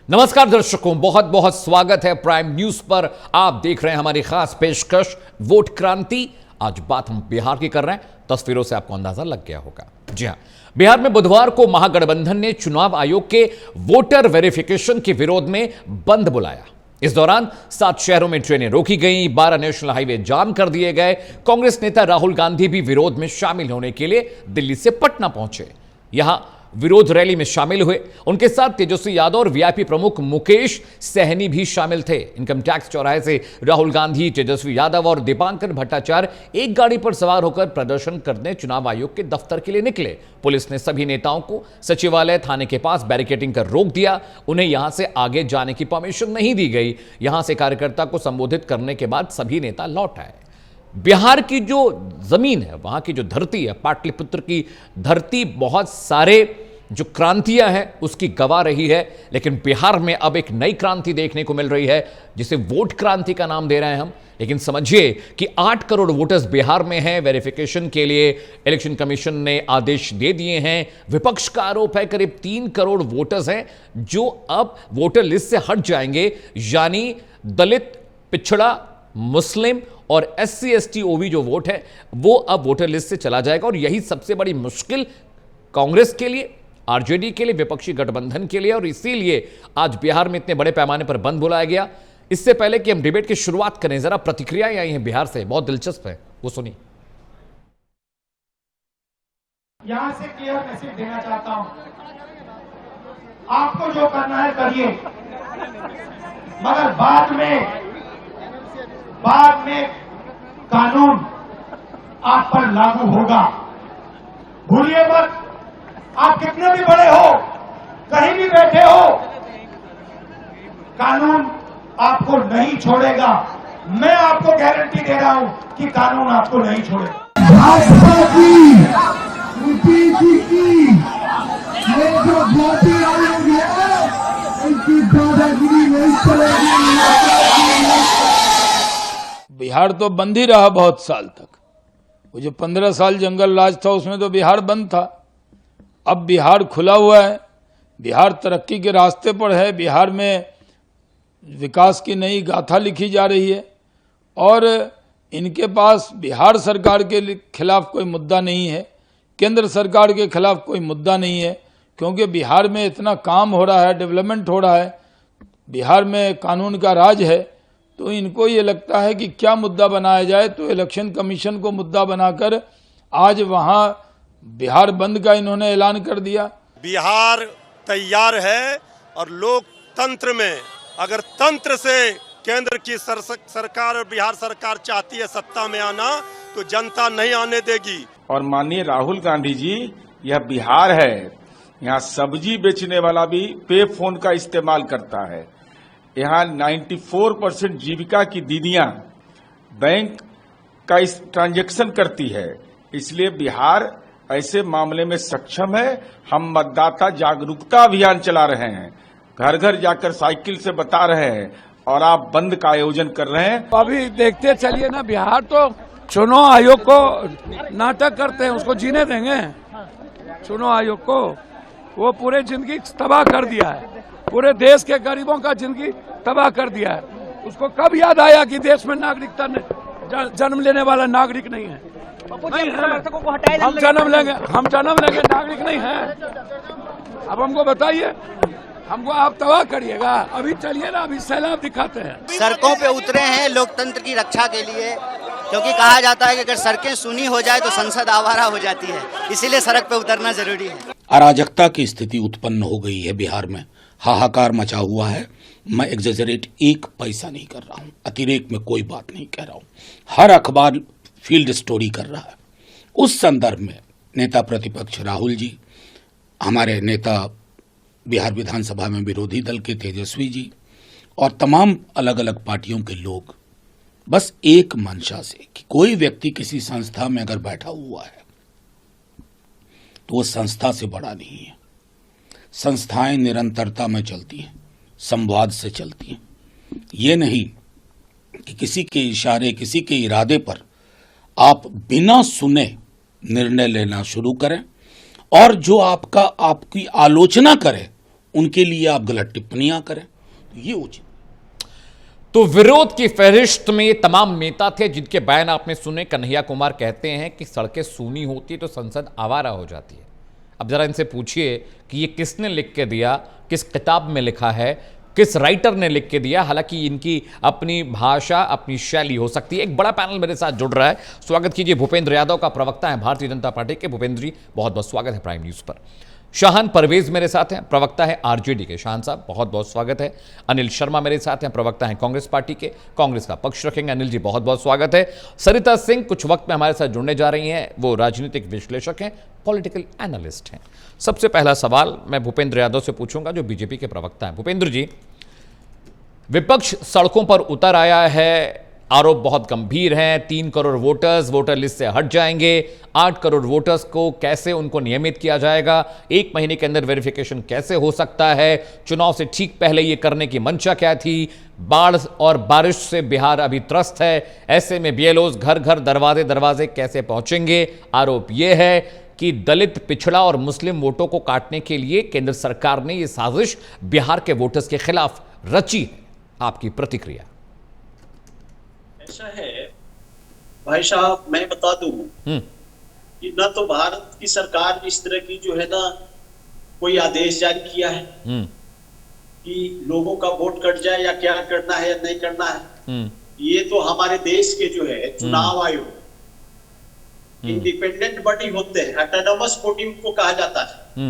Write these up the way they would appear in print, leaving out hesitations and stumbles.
नमस्कार दर्शकों, बहुत बहुत स्वागत है प्राइम न्यूज पर। आप देख रहे हैं हमारी खास पेशकश वोट क्रांति। आज बात हम बिहार की कर रहे हैं। तस्वीरों से आपको अंदाजा लग गया होगा। जी हां, बिहार में बुधवार को महागठबंधन ने चुनाव आयोग के वोटर वेरिफिकेशन के विरोध में बंद बुलाया। इस दौरान 7 शहरों में ट्रेनें रोकी गईं, 12 नेशनल हाईवे जाम कर दिए गए। कांग्रेस नेता राहुल गांधी भी विरोध में शामिल होने के लिए दिल्ली से पटना पहुंचे। यहां विरोध रैली में शामिल हुए। उनके साथ तेजस्वी यादव और वीआईपी प्रमुख मुकेश सहनी भी शामिल थे। इनकम टैक्स चौराहे से राहुल गांधी, तेजस्वी यादव और दीपांकर भट्टाचार्य एक गाड़ी पर सवार होकर प्रदर्शन करने चुनाव आयोग के दफ्तर के लिए निकले। पुलिस ने सभी नेताओं को सचिवालय थाने के पास बैरिकेडिंग कर रोक दिया। उन्हें यहां से आगे जाने की परमिशन नहीं दी गई। यहां से कार्यकर्ता को संबोधित करने के बाद सभी नेता लौट आए। बिहार की जो जमीन है, वहां की जो धरती है, पाटलिपुत्र की धरती, बहुत सारे जो क्रांतियां हैं उसकी गवाह रही है। लेकिन बिहार में अब एक नई क्रांति देखने को मिल रही है, जिसे वोट क्रांति का नाम दे रहे हैं हम। लेकिन समझिए कि 8 करोड़ वोटर्स बिहार में हैं। वेरिफिकेशन के लिए इलेक्शन कमीशन ने आदेश दे दिए हैं। विपक्ष का आरोप है करीब 3 करोड़ वोटर्स हैं जो अब वोटर लिस्ट से हट जाएंगे, यानी दलित, पिछड़ा, मुस्लिम और SC ST OB जो वोट है वो अब वोटर लिस्ट से चला जाएगा। और यही सबसे बड़ी मुश्किल कांग्रेस के लिए, आरजेडी के लिए, विपक्षी गठबंधन के लिए। और इसीलिए आज बिहार में इतने बड़े पैमाने पर बंद बुलाया गया। इससे पहले कि हम डिबेट की शुरुआत करें, जरा प्रतिक्रियाएं आई हैं बिहार से, बहुत दिलचस्प है, वो सुनिए। यहां से क्लियर मैसेज देना चाहता हूं, आपको जो करना है करिए, मगर बाद में कानून आप पर लागू होगा। भूलिए मत, आप कितने भी बड़े हो, कहीं भी बैठे हो, कानून आपको नहीं छोड़ेगा। मैं आपको गारंटी दे रहा हूं कि कानून आपको नहीं छोड़ेगा। भाजपा की, यूपी की ये जो भर्ती आयोग है, इनकी दादागिरी नहीं चलेगी। बिहार तो बंद ही रहा बहुत साल तक। वो जो 15 साल जंगल राज था उसमें तो बिहार बंद था। अब बिहार खुला हुआ है, बिहार तरक्की के रास्ते पर है, बिहार में विकास की नई गाथा लिखी जा रही है। और इनके पास बिहार सरकार के खिलाफ कोई मुद्दा नहीं है, केंद्र सरकार के खिलाफ कोई मुद्दा नहीं है, क्योंकि बिहार में इतना काम हो रहा है, डेवलपमेंट हो रहा है, बिहार में कानून का राज है। तो इनको ये लगता है कि क्या मुद्दा बनाया जाए, तो इलेक्शन कमीशन को मुद्दा बनाकर आज वहां बिहार बंद का इन्होंने ऐलान कर दिया। बिहार तैयार है और लोकतंत्र में अगर तंत्र से केंद्र की सरकार और बिहार सरकार चाहती है सत्ता में आना, तो जनता नहीं आने देगी। और माननीय राहुल गांधी जी, यह बिहार है, यहाँ सब्जी बेचने वाला भी पे फोन का इस्तेमाल करता है। यहाँ 94% जीविका की दीदियां बैंक का इस ट्रांजैक्शन करती है। इसलिए बिहार ऐसे मामले में सक्षम है। हम मतदाता जागरूकता अभियान चला रहे हैं, घर घर जाकर साइकिल से बता रहे हैं, और आप बंद का आयोजन कर रहे हैं। अभी देखते चलिए ना, बिहार तो चुनाव आयोग को नाटक करते हैं, उसको जीने देंगे? चुनाव आयोग को वो पूरे जिंदगी तबाह कर दिया है, पूरे देश के गरीबों का जिंदगी तबाह कर दिया है। उसको कब याद आया कि देश में नागरिकता जन्म लेने वाला नागरिक नहीं है? नहीं है। हम जन्म लेंगे, नागरिक नहीं है। अब हमको बताइए, हमको आप तबाह करिएगा? अभी चलिए ना, अभी सैलाब दिखाते हैं। सड़कों पे उतरे हैं लोकतंत्र की रक्षा के लिए, क्योंकि कहा जाता है कि अगर सड़कें सूनी हो जाए तो संसद आवारा हो जाती है, इसीलिए सड़क पे उतरना जरूरी है। अराजकता की स्थिति उत्पन्न हो गई है बिहार में, हाहाकार मचा हुआ है। मैं एग्जेजरेट एक पैसा नहीं कर रहा हूं, अतिरेक में कोई बात नहीं कह रहा हूं। हर अखबार फील्ड स्टोरी कर रहा है। उस संदर्भ में नेता प्रतिपक्ष राहुल जी, हमारे नेता बिहार विधानसभा में विरोधी दल के तेजस्वी जी और तमाम अलग अलग पार्टियों के लोग बस एक मंशा से कि कोई व्यक्ति किसी संस्था में अगर बैठा हुआ है तो वो संस्था से बड़ा नहीं है। संस्थाएं निरंतरता में चलती हैं, संवाद से चलती हैं। ये नहीं कि किसी के इशारे, किसी के इरादे पर आप बिना सुने निर्णय लेना शुरू करें, और जो आपकी आलोचना करे उनके लिए आप गलत टिप्पणियां करें, तो ये उचित। तो विरोध की फहरिस्त में तमाम नेता थे जिनके बयान आपने सुने। कन्हैया कुमार कहते हैं कि सड़कें सूनी होती तो संसद आवारा हो जाती है। अब जरा इनसे पूछिए कि ये किसने लिख के दिया, किस किताब में लिखा है, किस राइटर ने लिख के दिया। हालांकि इनकी अपनी भाषा, अपनी शैली हो सकती है। एक बड़ा पैनल मेरे साथ जुड़ रहा है, स्वागत कीजिए भूपेंद्र यादव का, प्रवक्ता है भारतीय जनता पार्टी के। भूपेंद्र जी बहुत बहुत स्वागत है प्राइम न्यूज पर। शाहान परवेज मेरे साथ हैं, प्रवक्ता है आरजेडी के। शाहान साहब बहुत बहुत स्वागत है। अनिल शर्मा मेरे साथ हैं, प्रवक्ता हैं कांग्रेस पार्टी के, कांग्रेस का पक्ष रखेंगे। अनिल जी बहुत बहुत स्वागत है। सरिता सिंह कुछ वक्त में हमारे साथ जुड़ने जा रही हैं, वो राजनीतिक विश्लेषक हैं, पॉलिटिकल एनालिस्ट हैं। सबसे पहला सवाल मैं भूपेंद्र यादव से पूछूंगा जो बीजेपी के प्रवक्ता हैं। भूपेंद्र जी, विपक्ष सड़कों पर उतर आया है, आरोप बहुत गंभीर हैं। 3 करोड़ वोटर्स वोटर लिस्ट से हट जाएंगे, 8 करोड़ वोटर्स को कैसे उनको नियमित किया जाएगा, 1 महीने के अंदर वेरिफिकेशन कैसे हो सकता है, चुनाव से ठीक पहले ये करने की मंशा क्या थी, बाढ़ और बारिश से बिहार अभी त्रस्त है, ऐसे में बीएलओज घर घर दरवाजे दरवाजे कैसे पहुंचेंगे। आरोप यह है कि दलित, पिछड़ा और मुस्लिम वोटों को काटने के लिए केंद्र सरकार ने यह साजिश बिहार के वोटर्स के खिलाफ रची है। आपकी प्रतिक्रिया? ऐसा है भाई साहब, मैं बता दूं कि न तो भारत की सरकार ने इस तरह की जो है ना कोई आदेश जारी किया है कि लोगों का वोट कट जाए या क्या करना है या नहीं करना है। ये तो हमारे देश के जो है चुनाव आयोग इंडिपेंडेंट बॉडी होते हैं, ऑटोनोमस बॉडी उनको कहा जाता है।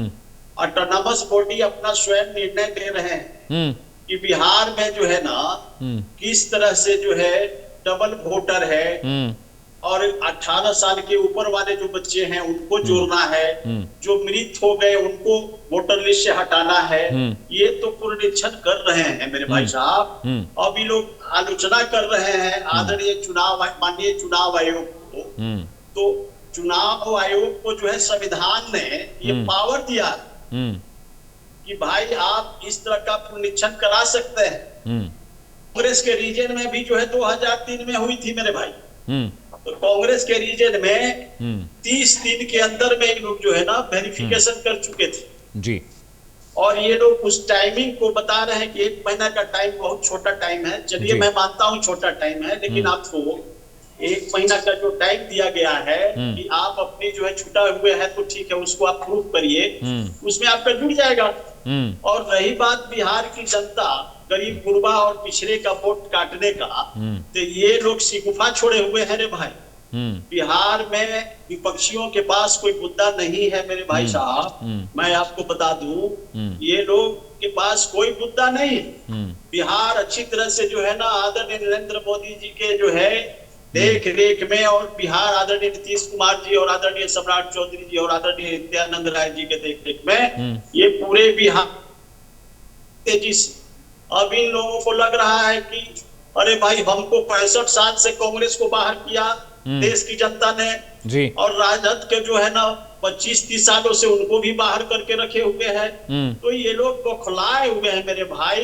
ऑटोनोमस बॉडी अपना स्वयं निर्णय ले रहे हैं कि बिहार में जो है ना किस तरह से जो है डबल वोटर है और 18 साल के ऊपर वाले जो बच्चे हैं उनको जोड़ना है, जो मृत हो गए उनको वोटर लिस्ट से हटाना है। ये तो पुनरीक्षण कर रहे हैं मेरे भाई साहब। अभी लोग आलोचना कर रहे हैं आदरणीय माननीय चुनाव आयोग को। तो चुनाव आयोग को जो है संविधान ने ये पावर दिया कि भाई आप इस तरह का पुनरीक्षण करा सकते हैं। कांग्रेस के रीजन में भी जो है 2003 में हुई थी मेरे भाई। तो कांग्रेस के रीजन में 30 दिन के अंदर में लोग जो है ना वेरिफिकेशन कर चुके थे जी। और ये लोग उस टाइमिंग को बता रहे हैं कि 1 महीना का टाइम बहुत छोटा टाइम है। चलिए मैं मानता हूँ छोटा टाइम है, लेकिन आपको 1 महीना का जो टाइम दिया गया है कि आप अपनी जो है छूटा हुए हैं तो ठीक है, उसको आप प्रूव करिए, उसमें आपका जुड़ जाएगा। और रही बात बिहार की जनता, गरीब गुरबा और पिछड़े का वोट काटने का, तो ये लोग शिगुफा छोड़े हुए हैं रे भाई। बिहार में विपक्षियों के पास कोई मुद्दा नहीं है मेरे भाई साहब। मैं आपको बता दूं, ये लोग के पास कोई मुद्दा नहीं। बिहार अच्छी तरह से जो है ना आदरणीय नरेंद्र मोदी जी के जो है देख रेख में, और बिहार आदरणीय नीतीश कुमार जी और आदरणीय सम्राट चौधरी जी और आदरणीय नित्यानंद राय जी के देख रेख में ये पूरे बिहार तेजी से। अब इन लोगों को लग रहा है कि अरे भाई हमको 65 साल से कांग्रेस को बाहर किया देश की जनता ने जी, और राजद के जो है ना 25-30 सालों से उनको भी बाहर करके रखे हुए हैं। तो ये लोग बौखलाए हुए हैं मेरे भाई।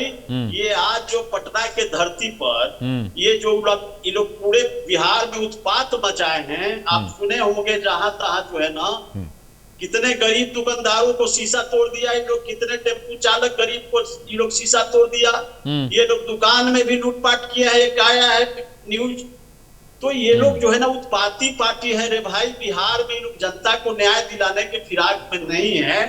ये आज जो पटना के धरती पर ये जो ये लोग पूरे बिहार में उत्पात मचाए हैं, आप सुने होंगे जहां तहां जो है ना कितने गरीब दुकानदारों को शीशा तोड़ दिया ये लोग, कितने टेम्पू चालक गरीब को ये लोग शीशा तोड़ दिया। ये लोग दुकान में भी लूटपाट किया है, एक आया है न्यूज। तो ये लोग जो है ना उत्पाती पार्टी है रे भाई। बिहार में लोग जनता को न्याय दिलाने के फिराक में नहीं है।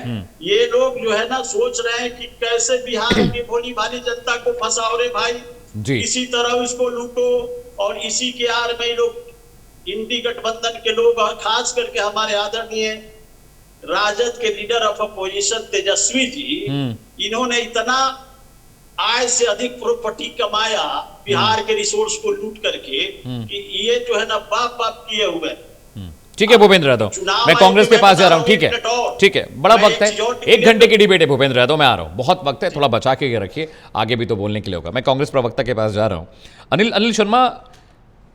ये लोग जो है ना सोच रहे हैं कि कैसे बिहार की भोली भाली जनता को फंसाओ रे भाई जी, इसी तरह इसको लूटो। और इसी के आड़ में लोग इंडी गठबंधन के लोग और खास करके हमारे आदरणीय राजद के leader of opposition Tejashwi ji, इन्होंने इतना आय से अधिक प्रॉपर्टी कमाया बिहार के रिसोर्स को लूट करके कि ये जो है ना बाप बाप किए हुए। ठीक है भूपेंद्र यादव, मैं कांग्रेस के पास जा रहा हूं। ठीक है, ठीक है, बड़ा वक्त है, 1 घंटे की डिबेट है भूपेंद्र यादव, मैं आ रहा हूं, बहुत वक्त है, थोड़ा बचा के रखिए, आगे भी तो बोलने के लिए होगा। मैं कांग्रेस प्रवक्ता के पास जा रहा हूं। अनिल शर्मा,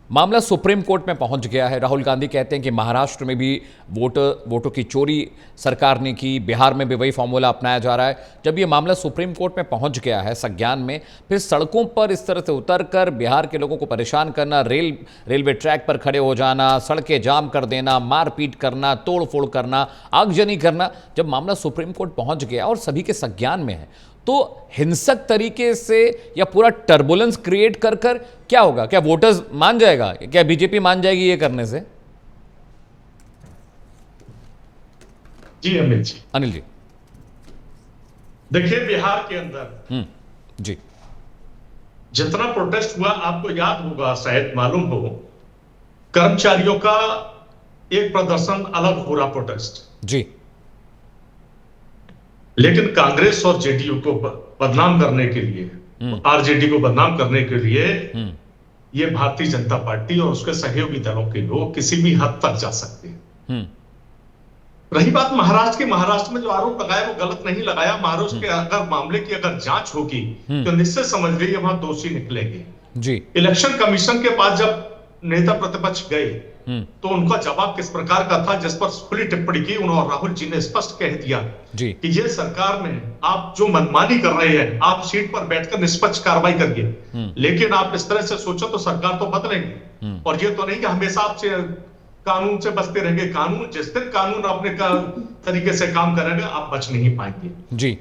मामला सुप्रीम कोर्ट में पहुंच गया है। राहुल गांधी कहते हैं कि महाराष्ट्र में भी वोटों की चोरी सरकार ने की, बिहार में भी वही फॉर्मूला अपनाया जा रहा है। जब ये मामला सुप्रीम कोर्ट में पहुंच गया है संज्ञान में, फिर सड़कों पर इस तरह से उतरकर बिहार के लोगों को परेशान करना, रेलवे ट्रैक पर खड़े हो जाना, सड़कें जाम कर देना, मारपीट करना, तोड़फोड़ करना, आगजनी करना, जब मामला सुप्रीम कोर्ट पहुंच गया और सभी के संज्ञान में है, तो हिंसक तरीके से या पूरा टर्बुलेंस क्रिएट कर क्या होगा? क्या वोटर्स मान जाएगा? क्या बीजेपी मान जाएगी ये करने से? जी अमित जी, अनिल जी, देखिए बिहार के अंदर जी जितना प्रोटेस्ट हुआ, आपको याद होगा, शायद मालूम हो, कर्मचारियों का एक प्रदर्शन अलग हो रहा, प्रोटेस्ट जी, लेकिन कांग्रेस और जेडीयू को बदनाम करने के लिए, आरजेडी को बदनाम करने के लिए ये भारतीय जनता पार्टी और उसके सहयोगी दलों के लोग किसी भी हद तक जा सकते हैं। रही बात महाराष्ट्र में जो आरोप लगाया वो गलत नहीं लगाया। महाराष्ट्र के अगर मामले की अगर जांच होगी तो निश्चित समझ लीजिए वहां दोषी निकलेंगे जी। इलेक्शन कमीशन के पास जब नेता प्रतिपक्ष गए तो उनका जवाब किस प्रकार का था, जिस पर खुली टिप्पणी की उन्होंने, राहुल जी ने स्पष्ट कह दिया जी कि ये सरकार में आप जो मनमानी कर रहे हैं, आप सीट पर बैठकर निष्पक्ष कार्रवाई करिए, लेकिन आप इस तरह से सोचो तो सरकार तो बदलेंगे। और ये तो नहीं कि हमेशा आपसे कानून से बचते रहेंगे। कानून जिस दिन कानून अपने तरीके से काम करेंगे आप बच नहीं पाएंगे जी।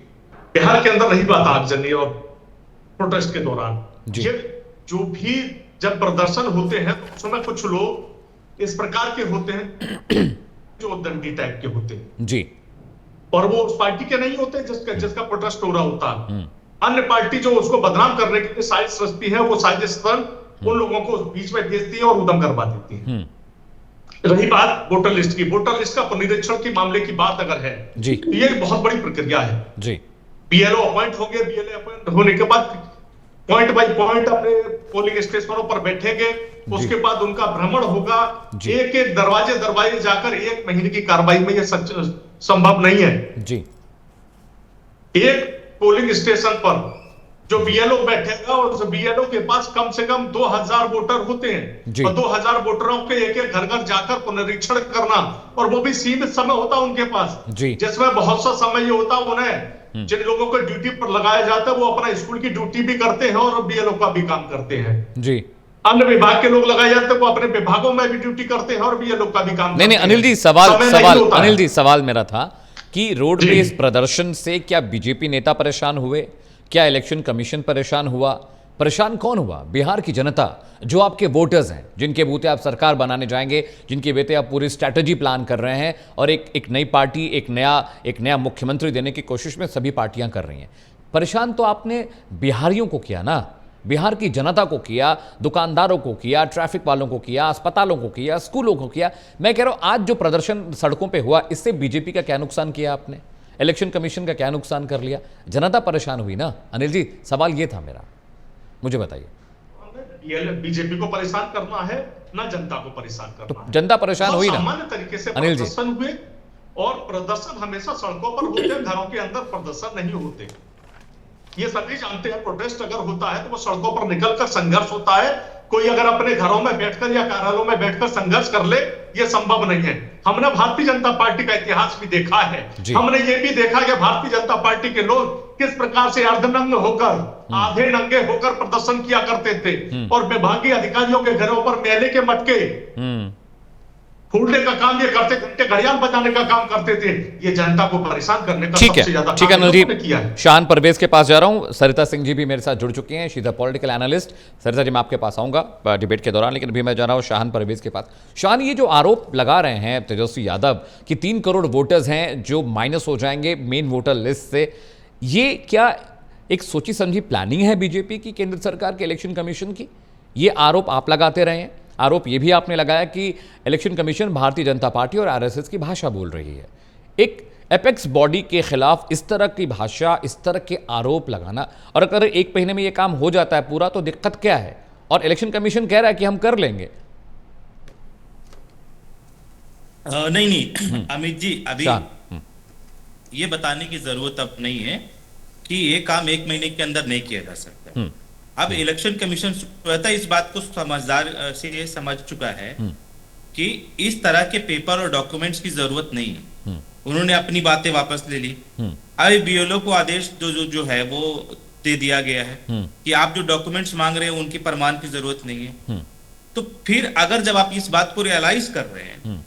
बिहार के अंदर रही बात आगजनी और प्रोटेस्ट के दौरान, ये जो भी जब प्रदर्शन होते हैं तो उसमें कुछ लोग इस प्रकार के होते हैं जो दंडी टाइप के होते हैं जी, और वो उस पार्टी के नहीं होते जिसका प्रोटेस्ट हो रहा होता है। अन्य पार्टी जो उसको बदनाम करने के लिए साजिश रचती है, वो साजिश उन लोगों को बीच में भेजती है और उदम करवा देती है। रही बात वोटर लिस्ट की, वोटर लिस्ट का पुनरीक्षण के मामले की बात अगर है जी, तो ये बहुत बड़ी प्रक्रिया है जी। BLO अपॉइंट होंगे, BLO अपॉइंट होने के बाद पॉइंट बाय पॉइंट अपने पोलिंग स्टेशनों पर बैठेंगे, उसके बाद उनका भ्रमण होगा, एक एक दरवाजे जाकर 1 महीने की कार्रवाई में यह संभव नहीं है जी। एक पोलिंग स्टेशन पर जो BLO बैठेगा और उस BLO के पास कम से कम 2000 वोटर होते हैं और 2000 वोटरों के एक एक घर जाकर पुनरीक्षण करना, और वो भी सीमित समय होता उनके पास, जिसमें बहुत सा समय ये होता उन्हें जिन लोगों को ड्यूटी पर लगाया जाता है वो अपना स्कूल की ड्यूटी भी करते हैं और BLO का भी काम करते हैं जी। अन्य विभाग के लोग लगाए जाते हैं वो अपने विभागों में भी ड्यूटी करते हैं और BLO का भी काम। नहीं अनिल जी, सवाल मेरा था कि रोड पे इस प्रदर्शन से क्या बीजेपी नेता परेशान हुए? क्या इलेक्शन कमीशन परेशान हुआ? परेशान कौन हुआ? बिहार की जनता, जो आपके वोटर्स हैं, जिनके बूते आप सरकार बनाने जाएंगे, जिनके बूते आप पूरी स्ट्रैटेजी प्लान कर रहे हैं और एक नई पार्टी, एक नया मुख्यमंत्री देने की कोशिश में सभी पार्टियां कर रही हैं। परेशान तो आपने बिहारियों को किया ना, बिहार की जनता को किया, दुकानदारों को किया, ट्रैफिक वालों को किया, अस्पतालों को किया, स्कूलों को किया। मैं कह रहा हूं आज जो प्रदर्शन सड़कों पे हुआ, इससे बीजेपी का क्या नुकसान किया आपने? इलेक्शन कमीशन का क्या नुकसान कर लिया? जनता परेशान हुई ना। अनिल जी, सवाल ये था मेरा, मुझे बताइए। बीजेपी को परेशान करना है ना जनता को परेशान करना तो जनता परेशान हुई ना सामान्य तरीके से अनिल जी। प्रदर्शन हुए और प्रदर्शन हमेशा सड़कों पर होते हैं, घरों के अंदर प्रदर्शन नहीं होते। ये सभी जानते हैं प्रोटेस्ट अगर होता है तो वो सड़कों पर निकलकर संघर्ष होता है। कोई अगर अपने घरों में बैठकर या कार्यालयों में बैठकर संघर्ष कर ले, ये संभव नहीं है। हमने भारतीय जनता पार्टी का इतिहास भी देखा है, हमने ये भी देखा कि भारतीय जनता पार्टी के लोग किस प्रकार से अर्धनग्न होकर, आधे नंगे होकर प्रदर्शन किया करते थे और विभागीय अधिकारियों के घरों पर मेले के मटके फूलने का काम ये करते, घंटे घड़ियाल बजाने का काम करते थे। ये जनता को परेशान करने का सबसे ज्यादा ठीक है काम किया है। शान परवेज के पास जा रहा हूं। सरिता सिंह जी भी मेरे साथ जुड़ चुकी हैं, she is a political analyst. Sarita ji, मैं आपके पास आऊंगा डिबेट के दौरान, लेकिन अभी मैं जा रहा हूं शान परवेज के पास। शान, ये जो आरोप लगा रहे हैं तेजस्वी यादव कि 3 करोड़ वोटर्स हैं जो माइनस हो जाएंगे मेन वोटर लिस्ट से, ये क्या एक सोची समझी प्लानिंग है बीजेपी की, केंद्र सरकार के इलेक्शन कमीशन की? ये आरोप आप लगाते रहे हैं। आरोप ये भी आपने लगाया कि election commission Bharatiya Janata party और आरएसएस की भाषा बोल रही है। एक एपेक्स बॉडी के खिलाफ इस तरह की भाषा, इस तरह के आरोप लगाना, और अगर 1 महीने में ये काम हो जाता है पूरा तो दिक्कत क्या है? और इलेक्शन कमीशन कह रहा है कि हम कर लेंगे। नहीं अमित जी, अभी ये बताने की जरूरत अब नहीं है कि ये काम 1 महीने के अंदर नहीं किया जा सकता। अब इलेक्शन कमीशन स्वतः इस बात को समझदार से समझ चुका है कि इस तरह के पेपर और डॉक्यूमेंट्स की जरूरत नहीं है। उन्होंने अपनी बातें वापस ले ली। अब बीएलओ को आदेश जो है वो दे दिया गया है कि आप जो डॉक्यूमेंट्स मांग रहे हैं उनकी प्रमाण की जरूरत नहीं है। तो फिर अगर जब आप इस बात को रियलाइज कर रहे हैं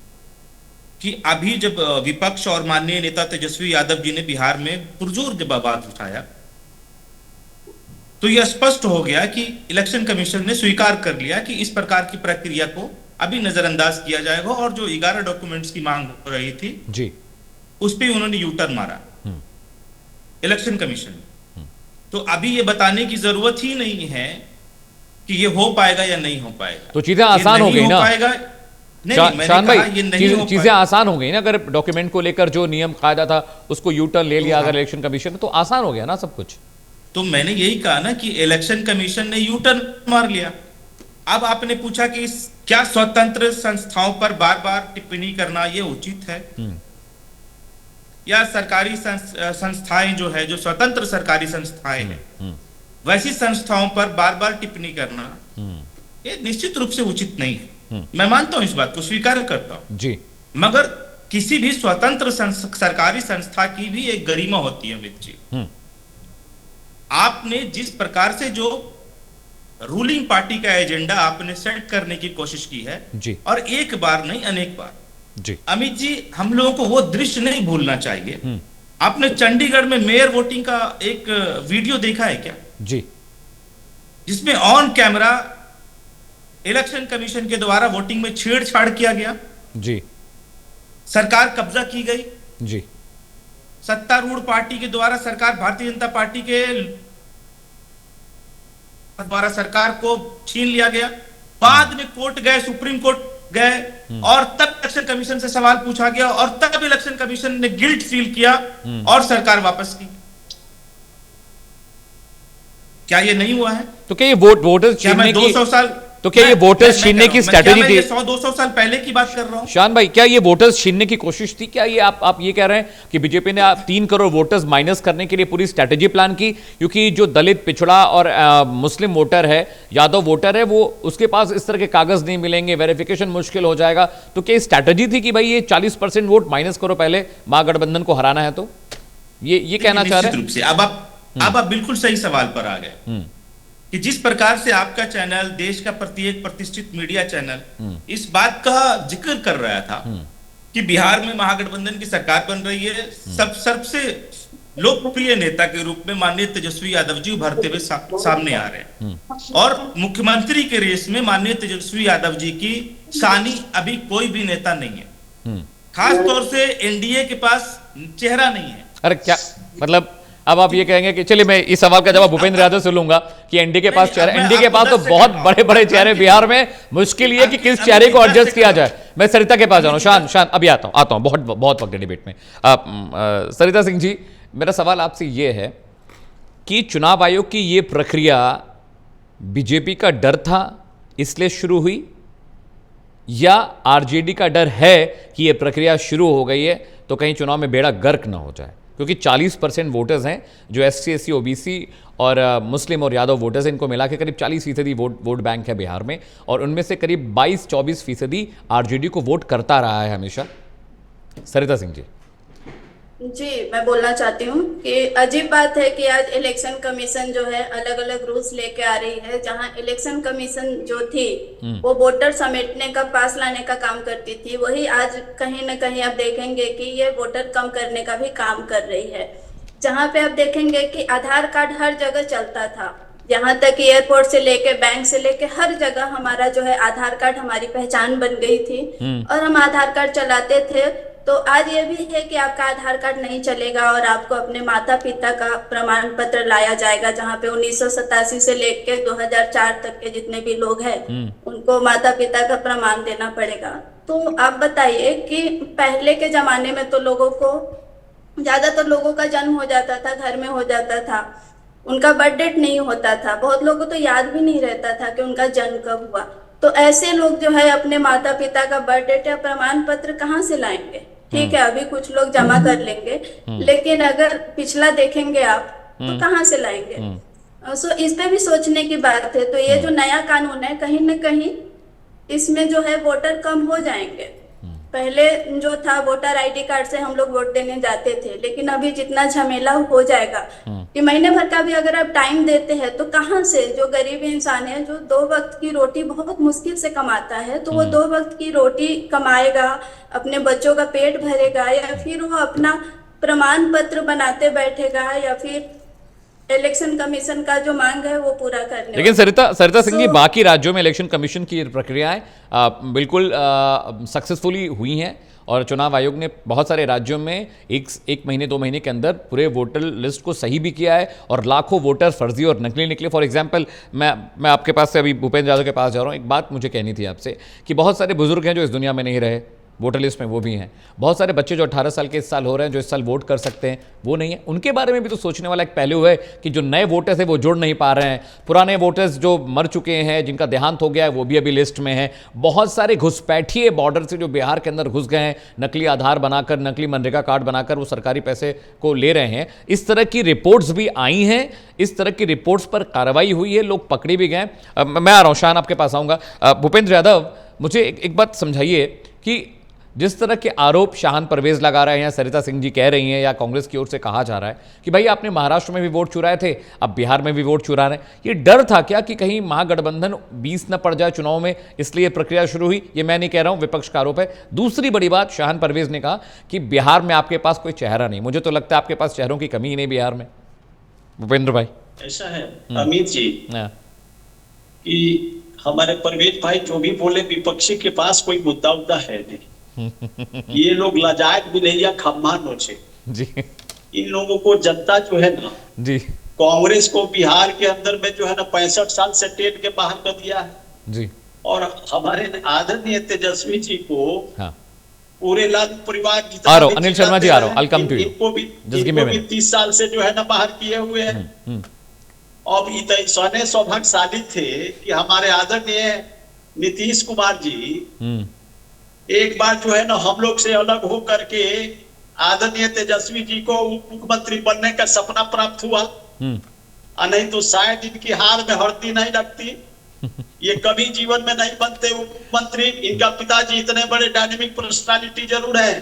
कि अभी जब विपक्ष और माननीय नेता तेजस्वी यादव जी ने बिहार में पुरजोर जब आवाज उठाया तो यह स्पष्ट हो गया कि इलेक्शन कमीशन ने स्वीकार कर लिया कि इस प्रकार की प्रक्रिया को अभी नजरअंदाज किया जाएगा और जो 11 डॉक्यूमेंट्स की मांग हो रही थी जी उस पे उन्होंने यूटर्न मारा इलेक्शन कमीशन। तो अभी ये बताने की जरूरत ही नहीं है कि ये हो पाएगा या नहीं हो पाएगा। तो चीजें आसान हो गई ना शान भाई, चीजें आसान हो गई ना। अगर डॉक्यूमेंट को लेकर जो नियम कायदा था उसको यूटर्न ले लिया अगर इलेक्शन कमीशन तो आसान हो गया ना सब कुछ। तो मैंने यही कहा ना कि इलेक्शन कमीशन ने यूटर्न मार लिया। अब आपने पूछा कि क्या स्वतंत्र संस्थाओं पर बार बार टिप्पणी करना ये उचित है या सरकारी संस्थाएं जो है जो स्वतंत्र सरकारी संस्थाएं हैं वैसी संस्थाओं पर बार बार टिप्पणी करना ये निश्चित रूप से उचित नहीं है। मैं मानता हूं, इस बात को स्वीकार करता हूं जी। मगर किसी भी स्वतंत्र सरकारी संस्था की भी एक गरिमा होती है अमित जी। आपने जिस प्रकार से जो रूलिंग पार्टी का एजेंडा आपने सेट करने की कोशिश की है जी। और एक बार नहीं अनेक बार जी। अमित जी, हम लोगों को वो दृश्य नहीं भूलना चाहिए। आपने चंडीगढ़ में मेयर वोटिंग का एक वीडियो देखा है क्या जी, जिसमें ऑन कैमरा इलेक्शन कमीशन के द्वारा वोटिंग में छेड़छाड़ किया गया जी, सरकार कब्जा की गई जी, सत्तारूढ़ पार्टी के द्वारा सरकार भारतीय जनता पार्टी के द्वारा सरकार को छीन लिया गया। बाद में कोर्ट गए, सुप्रीम कोर्ट गए और तब इलेक्शन कमीशन से सवाल पूछा गया और तब इलेक्शन कमीशन ने गिल्ट फील किया और सरकार वापस की। क्या ये नहीं हुआ है? तो क्या ये वोटर्स छीनने की 200 साल तो क्या ये वोटर्स छीनने की स्ट्रेटेजी थी? 100-200 साल पहले की बात कर रहा हूं। शान भाई, क्या ये वोटर्स छीनने की कोशिश थी? क्या ये आप ये कह रहे हैं कि बीजेपी ने 3 करोड़ वोटर्स माइनस करने के लिए पूरी स्ट्रेटेजी प्लान की? क्योंकि जो दलित, पिछड़ा और मुस्लिम वोटर है, यादव वोटर है, वो उसके पास इस तरह के कागज नहीं मिलेंगे, वेरिफिकेशन मुश्किल हो जाएगा। तो क्या स्ट्रेटेजी थी कि भाई ये 40% वोट माइनस करो पहले महागठबंधन को हराना है? तो ये कहना चाह रहे हैं? अब आप बिल्कुल सही सवाल पर आ गए कि जिस प्रकार से आपका चैनल, देश का प्रत्येक प्रतिष्ठित मीडिया चैनल इस बात का जिक्र कर रहा था कि बिहार में महागठबंधन की सरकार बन रही है, सबसे लोकप्रिय नेता के रूप में माननीय तेजस्वी यादव जी उभरते हुए सामने आ रहे हैं और मुख्यमंत्री के रेस में माननीय तेजस्वी यादव जी की सानी अभी कोई भी नेता नहीं है। खास तौर से एनडीए के पास चेहरा नहीं है। अरे क्या मतलब, अब आप ये कहेंगे कि चलिए मैं इस सवाल का जवाब भूपेंद्र यादव से लूंगा कि एनडीए के पास चेहरा, एनडीए के पास तो बहुत बड़े बड़े चेहरे बिहार में, मुश्किल ये कि किस चेहरे को एडजस्ट किया जाए। मैं सरिता के पास जा रहा हूं। शान अभी आता हूं बहुत वक्त डिबेट में। सरिता सिंह जी, मेरा सवाल आपसे ये है कि चुनाव आयोग की ये प्रक्रिया बीजेपी का डर था इसलिए शुरू हुई या आरजेडी का डर है कि ये प्रक्रिया शुरू हो गई है तो कहीं चुनाव में बेड़ा गर्क ना हो जाए? क्योंकि 40% वोटर्स हैं जो एससी, एससी, ओबीसी और मुस्लिम और यादव वोटर्स हैं, इनको मिला के करीब 40% वोट बैंक है बिहार में और उनमें से करीब 22-24% आरजेडी को वोट करता रहा है हमेशा। सरिता सिंह जी। जी, मैं बोलना चाहती हूँ कि अजीब बात है कि आज इलेक्शन कमीशन जो है अलग अलग रूल्स लेके आ रही है। जहाँ इलेक्शन कमीशन जो थी वो वोटर समेटने का, पास लाने का काम करती थी, वही आज कहीं न कहीं आप देखेंगे कि ये वोटर कम करने का भी काम कर रही है। जहाँ पे आप देखेंगे कि आधार कार्ड हर जगह चलता था, यहाँ तक कि एयरपोर्ट से लेके, बैंक से लेके हर जगह हमारा जो है आधार कार्ड हमारी पहचान बन गई थी और हम आधार कार्ड चलाते थे। तो आज ये भी है कि आपका आधार कार्ड नहीं चलेगा और आपको अपने माता पिता का प्रमाण पत्र लाया जाएगा, जहाँ पे 1987 से लेके 2004 तक के जितने भी लोग हैं उनको माता पिता का प्रमाण देना पड़ेगा। तो आप बताइए कि पहले के जमाने में तो लोगों को, ज्यादातर लोगों का जन्म हो जाता था, घर में हो जाता था, उनका बर्थ डेट नहीं होता था, बहुत लोगों को तो याद भी नहीं रहता था कि उनका जन्म कब हुआ। तो ऐसे लोग जो है अपने माता पिता का बर्थ डेट या प्रमाण पत्र कहाँ से लाएंगे? ठीक है, अभी कुछ लोग जमा कर लेंगे, लेकिन अगर पिछला देखेंगे आप तो कहाँ से लाएंगे? सो इस पे भी सोचने की बात है। तो ये जो नया कानून है, कहीं न कहीं इसमें जो है वोटर कम हो जाएंगे। पहले जो था वोटर आईडी कार्ड से हम लोग वोट देने जाते थे, लेकिन अभी जितना झमेला हो जाएगा कि महीने भर का भी अगर आप टाइम देते हैं तो कहाँ से, जो गरीब इंसान है जो 2 वक्त की रोटी बहुत मुश्किल से कमाता है, तो वो 2 वक्त की रोटी कमाएगा, अपने बच्चों का पेट भरेगा, या फिर वो अपना प्रमाण पत्र बनाते बैठेगा, या फिर इलेक्शन कमीशन का जो मांग है वो पूरा करने। लेकिन सरिता सिंह जी, बाकी राज्यों में इलेक्शन कमीशन की प्रक्रियाएं बिल्कुल सक्सेसफुली हुई हैं और चुनाव आयोग ने बहुत सारे राज्यों में एक महीने 2 महीने के अंदर पूरे वोटर लिस्ट को सही भी किया है और लाखों वोटर फर्जी और नकली निकले। फॉर एग्जांपल, मैं आपके पास से अभी भूपेंद्र यादव के पास जा रहा हूँ। एक बात मुझे कहनी थी आपसे कि बहुत सारे बुजुर्ग हैं जो इस दुनिया में नहीं रहे, वोटर लिस्ट में वो भी हैं। बहुत सारे बच्चे जो 18 साल के इस साल हो रहे हैं, जो इस साल वोट कर सकते हैं, वो नहीं है। उनके बारे में भी तो सोचने वाला एक पहलू है कि जो नए वोटर्स हैं वो जुड़ नहीं पा रहे हैं, पुराने वोटर्स जो मर चुके हैं, जिनका देहांत हो गया है, वो भी अभी लिस्ट में है। बहुत सारे घुसपैठिए बॉर्डर से जो बिहार के अंदर घुस गए हैं, नकली आधार बनाकर, नकली मनरेगा कार्ड बनाकर वो सरकारी पैसे को ले रहे हैं। इस तरह की रिपोर्ट्स भी आई हैं, इस तरह की रिपोर्ट्स पर कार्रवाई हुई है, लोग पकड़े भी गए। मैं आ रहा हूँ, शान आपके पास आऊँगा। भूपेंद्र यादव, मुझे एक बात समझाइए कि जिस तरह के आरोप शाहन परवेज लगा रहे हैं, सरिता सिंह जी कह रही हैं, या कांग्रेस की ओर से कहा जा रहा है कि भाई आपने महाराष्ट्र में भी वोट चुराए थे, अब बिहार में भी वोट चुरा रहे हैं, ये डर था क्या कि कहीं महागठबंधन 20 न पड़ जाए चुनाव में, इसलिए प्रक्रिया शुरू हुई? ये मैं नहीं कह रहा हूं, विपक्ष का आरोप है। दूसरी बड़ी बात, शाहन परवेज ने कहा कि बिहार में आपके पास कोई चेहरा नहीं। मुझे तो लगता है आपके पास चेहरों की कमी ही नहीं बिहार में। भूपेंद्र भाई, ऐसा है अमित जी कि हमारे परवेज भाई जो भी बोले, विपक्षी के पास कोई मुद्दा उद्दा है नहीं। ये लोग लजायत भी नहीं या खम्मा नोचे जी। इन लोगों को जनता जो है ना जी, कांग्रेस को बिहार के अंदर में जो है ना 65 साल से टेट के बाहर कर दिया है जी। और हमारे आदरणीय तेजस्वी जी को पूरे लालू परिवार जितना अनिल शर्मा जी आ रहा हूं, I'll come to you। इनको भी 30 साल से जो है ना बाहर किए हुए हैं। अब इतने सौभाग्यशाली थे कि हमारे आदरणीय नीतीश कुमार जी एक बार जो है ना हम लोग से अलग हो करके आदरणीय तेजस्वी जी को उप मुख्यमंत्री बनने का सपना प्राप्त हुआ, नहीं तो शायद इनकी हार में हल्दी नहीं लगती, ये कभी जीवन में नहीं बनते उप मुख्यमंत्री। इनका पिताजी इतने बड़े डायनेमिक पर्सनालिटी जरूर है,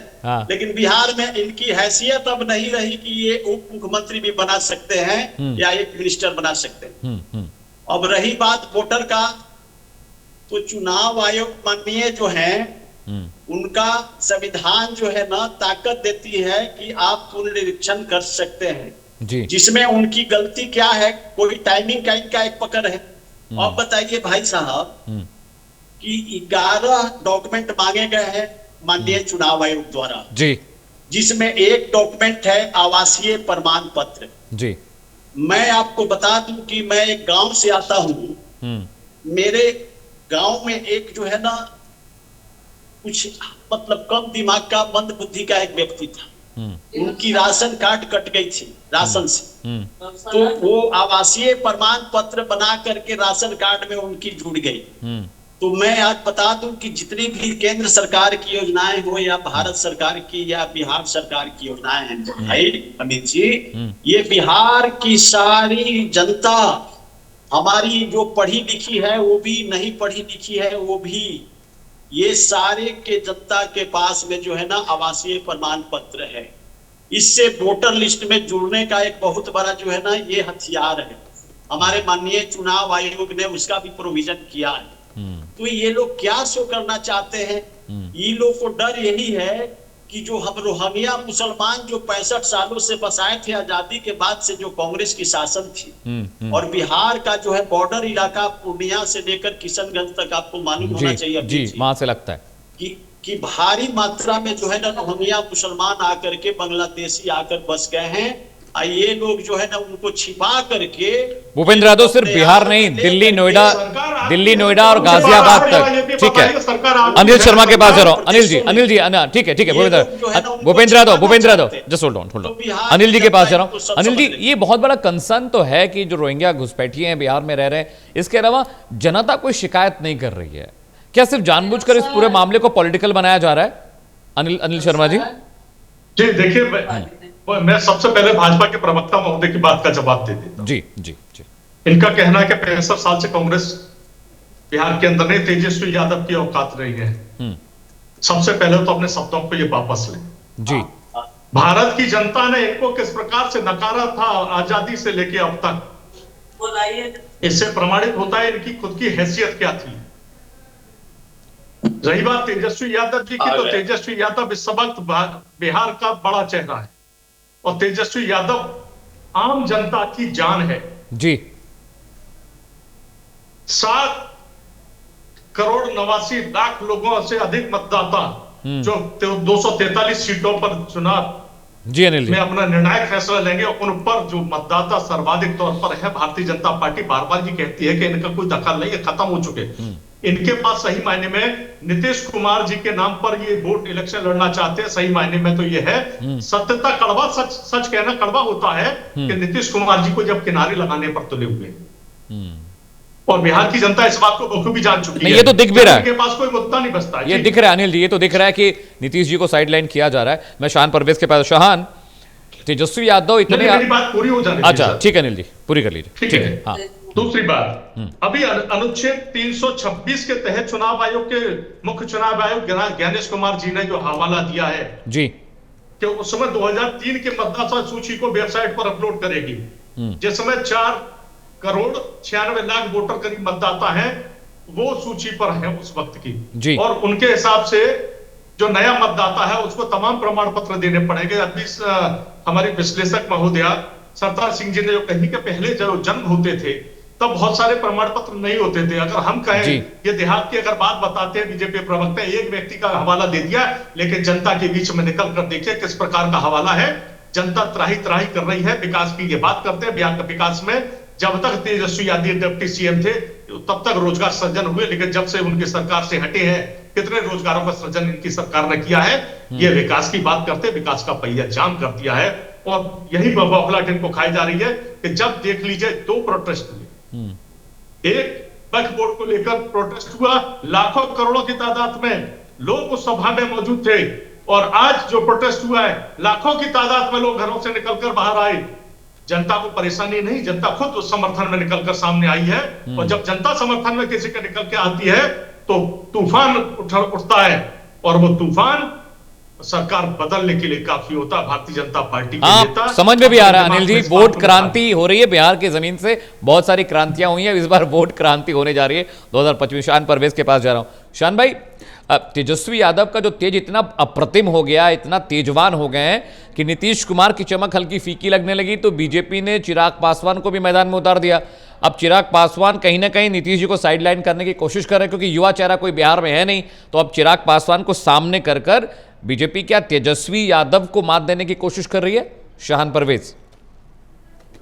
लेकिन बिहार में इनकी हैसियत अब नहीं रही कि ये उप मुख्यमंत्री भी बना सकते हैं या एक मिनिस्टर बना सकते हैं। अब रही बात वोटर का, तो चुनाव आयोग माननीय जो है उनका संविधान जो है ना ताकत देती है कि आप पुनरीक्षण कर सकते हैं जी। जिसमें उनकी गलती क्या है, कोई टाइमिंग का इनका एक पकड़ है। अब बताइए भाई साहब कि 11 डॉक्यूमेंट मांगे गए हैं माननीय चुनाव आयोग द्वारा जी, जिसमें एक डॉक्यूमेंट है आवासीय प्रमाण पत्र जी। मैं आपको बता दूं कि मैं एक गांव से आता हूं, मेरे गांव में एक जो है ना कुछ मतलब कम दिमाग का, मंद बुद्धि का एक व्यक्ति था। उनकी राशन कार्ड कट गई थी राशन से, तो वो आवासीय प्रमाण पत्र बना करके राशन कार्ड में उनकी जुड़ गई। तो मैं आज बता दूं कि जितनी भी केंद्र सरकार की योजनाएं हो या भारत सरकार की या बिहार सरकार की योजनाएं हैं भाई अमित जी, ये बिहार की सारी जनता, हमारी जो पढ़ी लिखी है वो भी, नहीं पढ़ी लिखी है वो भी, ये सारे के जनता के पास में जो है ना आवासीय प्रमाण पत्र है। इससे वोटर लिस्ट में जुड़ने का एक बहुत बड़ा जो है ना ये हथियार है। हमारे माननीय चुनाव आयोग ने उसका भी प्रोविजन किया है। तो ये लोग क्या शो करना चाहते हैं? ये लोग को डर यही है कि जो हम रोहिंग्या मुसलमान जो 65 सालों से बसाए थे आजादी के बाद से जो कांग्रेस की शासन थी, और बिहार का जो है बॉर्डर इलाका पूर्णिया से लेकर किशनगंज तक आपको मालूम होना चाहिए जी, वहां से लगता है कि भारी मात्रा में जो है ना रोहिंग्या मुसलमान आकर के बांग्लादेशी आकर बस गए हैं। ये लोग जो है ना उनको छिपा करके, भूपेंद्र यादव सिर्फ बिहार नहीं, दिल्ली नोएडा और गाजियाबाद तक, ठीक है। अनिल शर्मा के पास जा रहा हूं, अनिल जी ठीक है Bhupendra Yadav just hold on Anil ji के पास जा रहा हूं। अनिल जी, ये बहुत बड़ा कंसर्न तो है कि जो रोहिंग्या घुसपैठिए हैं बिहार में रह रहे हैं, इसके अलावा जनता कोई शिकायत नहीं कर रही है। क्या सिर्फ जानबूझकर इस पूरे मामले को पॉलिटिकल बनाया जा रहा है? अनिल शर्मा जी देखिए, मैं सबसे पहले भाजपा के प्रवक्ता महोदय की बात का जवाब दे देता हूं। जी। इनका कहना है कि 65 साल से कांग्रेस बिहार के अंदर नहीं, तेजस्वी यादव की औकात नहीं है। सबसे पहले तो अपने शब्दों को ये वापस लें। जी, भारत की जनता ने इनको किस प्रकार से नकारा था आजादी से लेके अब तक, इससे प्रमाणित होता है इनकी खुद की हैसियत क्या थी। रही बात तेजस्वी यादव जी की, तो तेजस्वी यादव इस वक्त बिहार का बड़ा चेहरा है और तेजस्वी यादव आम जनता की जान है। जी, 7 करोड़ 89 लाख लोगों से अधिक मतदाता जो 243 सीटों पर चुनाव जी अनिल जी, में अपना निर्णायक फैसला लेंगे, उन पर जो मतदाता सर्वाधिक तौर पर है भारतीय जनता पार्टी बार बार जी कहती है कि इनका कोई दखल नहीं है, खत्म हो चुके। इनके पास सही मायने में नीतीश कुमार जी के नाम पर ये वोट इलेक्शन लड़ना चाहते हैं। सही मायने में तो ये है सत्यता कड़वा, सच कहना कड़वा होता है कि नीतीश कुमार जी को जब किनारे लगाने पर तुले हुए, और बिहार की जनता इस बात को बखूबी जान चुकी है। ये तो दिख भी रहा है, इनके पास कोई मुद्दा नहीं बचता है। ये दिख रहा है अनिल जी, ये तो दिख रहा है कि नीतीश जी को साइडलाइन किया जा रहा है। मैं शाहान परवेज के पास, शाहान, तेजस्वी यादव इतने, मेरी बात पूरी हो जाने अच्छा ठीक है अनिल जी, पूरी कर लीजिए। ठीक है। हाँ, दूसरी बात, अभी अनुच्छेद 326 के तहत चुनाव आयोग के मुख्य चुनाव आयोग ज्ञानेश कुमार जी ने जो हवाला दिया है जी, कि उस समय 2003 के मतदाता सूची को वेबसाइट पर अपलोड करेगी, जिस समय 4 करोड़ 96 लाख वोटर करीब मतदाता हैं, वो सूची पर है उस वक्त की जी। और उनके हिसाब से जो नया मतदाता है उसको तमाम प्रमाण पत्र देने पड़ेंगे। अभी हमारे विश्लेषक महोदया सरदार सिंह जी ने जो कही कि पहले जब जन्म होते थे तब बहुत सारे प्रमाण पत्र नहीं होते थे। अगर हम कहें ये देहात की अगर बात बताते हैं बीजेपी प्रवक्ता, एक व्यक्ति का हवाला दे दिया, लेकिन जनता के बीच में निकल कर देखिए किस प्रकार का हवाला है। जनता त्राही त्राही कर रही है, विकास की ये बात करते हैं। बिहार के विकास में जब तक तेजस्वी यादव डिप्टी सीएम थे तब तक रोजगार सृजन हुए, लेकिन जब से उनकी सरकार से हटे हैं कितने रोजगारों का सृजन इनकी सरकार ने किया है। ये विकास की बात करते, विकास का पहिया जाम कर दिया है और यही बबलाहट इनको खाई जा रही है कि जब देख लीजिए 2 प्रोटेस्ट हुए, एक वक्फ बोर्ड को लेकर प्रोटेस्ट हुआ, लाखों करोड़ों की तादाद में लोग उस सभा में मौजूद थे, और आज जो प्रोटेस्ट हुआ है लाखों की तादाद में लोग घरों से निकलकर बाहर आए। जनता को परेशानी नहीं, जनता खुद उस समर्थन में निकलकर सामने आई है, और जब जनता समर्थन में किसी के निकल के आती है तो तूफान उठता है, और वो तूफान सरकार बदलने के लिए काफी होता है। भारतीय जनता पार्टी के नेता, समझ में भी आ रहा है अनिल जी, वोट क्रांति हो रही है बिहार की जमीन से। बहुत सारी क्रांतियां हुई हैं, इस बार वोट क्रांति होने जा रही है 2025। शाहान परवेज के पास जा रहा हूं। शाहान भाई, तेजस्वी यादव का जो तेज इतना अप्रतिम हो गया, इतना तेजवान हो गए हैं कि नीतीश कुमार की चमक हल्की फीकी लगने लगी, तो बीजेपी ने चिराग पासवान को भी मैदान में उतार दिया। अब चिराग पासवान कहीं ना कहीं नीतीश जी को साइडलाइन करने की कोशिश कर रहे हैं, क्योंकि युवा चेहरा कोई बिहार में है नहीं। तो अब चिराग पासवान को सामने कर बीजेपी क्या तेजस्वी यादव को मात देने की कोशिश कर रही है? शाहान परवेज,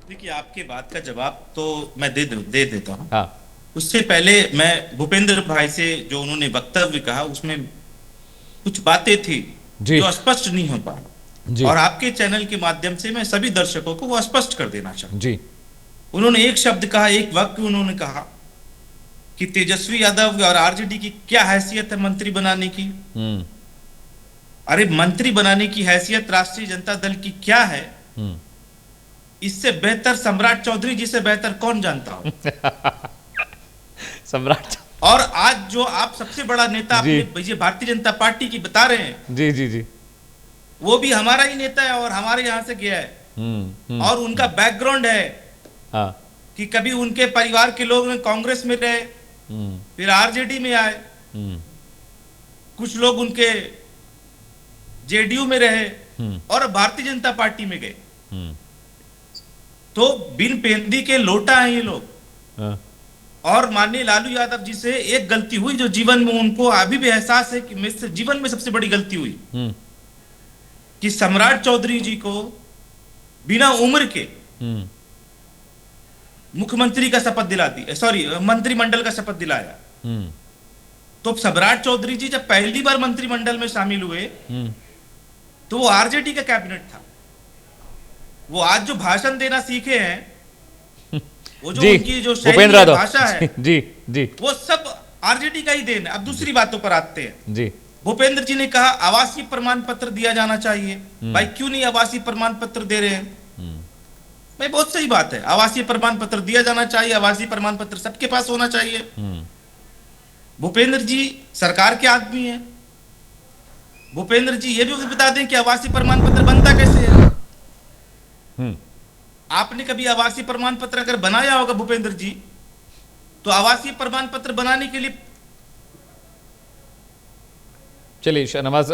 देखिए, आपके बात का जवाब तो मैं दे देता हूं। हाँ, उससे पहले मैं भूपेंद्र भाई से जो उन्होंने वक्तव्य कहा उसमें कुछ बातें थी जो स्पष्ट नहीं हो पा, और आपके चैनल के माध्यम से मैं सभी दर्शकों को वो स्पष्ट कर देना चाहता हूं जी। उन्होंने एक शब्द कहा, एक वाक्य उन्होंने कहा कि तेजस्वी यादव और आरजेडी की क्या हैसियत है मंत्री बनाने की। अरे मंत्री बनाने की हैसियत राष्ट्रीय जनता दल की क्या है, इससे बेहतर सम्राट चौधरी जी से बेहतर कौन जानता हो। सम्राट, और आज जो आप सबसे बड़ा नेता अपने भारतीय जनता पार्टी की बता रहे हैं, जी जी जी, वो भी हमारा ही नेता है और हमारे यहां से गया है। और उनका बैकग्राउंड है कि कभी उनके परिवार के लोग कांग्रेस में रहे, फिर आरजेडी में आए, कुछ लोग उनके जेडीयू में रहे और भारतीय जनता पार्टी में गए। तो बिन पेंदी के लोटा है ये लोग। और माननीय लालू यादव जी से एक गलती हुई जो जीवन में उनको अभी भी एहसास है कि मेरे जीवन में सबसे बड़ी गलती हुई कि सम्राट चौधरी जी को बिना उम्र के मुख्यमंत्री का शपथ दिला दी, सॉरी मंत्रिमंडल का शपथ दिलाया। तो सम्राट चौधरी जी जब पहली बार मंत्रिमंडल में शामिल हुए तो वो आरजेडी का कैबिनेट था। वो आज जो भाषण देना सीखे हैं, वो जो उनकी जो शैली भाषा है जी जी, वो सब आरजेडी का ही देन है। अब दूसरी बातों पर आते हैं जी। भूपेंद्र जी ने कहा आवासीय प्रमाण पत्र दिया जाना चाहिए। भाई क्यों नहीं आवासीय प्रमाण पत्र दे रहे हैं? भाई बहुत सही बात है, आवासीय प्रमाण पत्र दिया जाना चाहिए, आवासीय प्रमाण पत्र सबके पास होना चाहिए। भूपेंद्र जी सरकार के आदमी हैं, भूपेंद्र जी ये भी बता दें कि आवासीय प्रमाण पत्र बनता कैसे है। आपने कभी आवासीय प्रमाण पत्र अगर बनाया होगा भूपेंद्र जी, तो आवासीय प्रमाण पत्र बनाने के लिए चलिए शहनवाज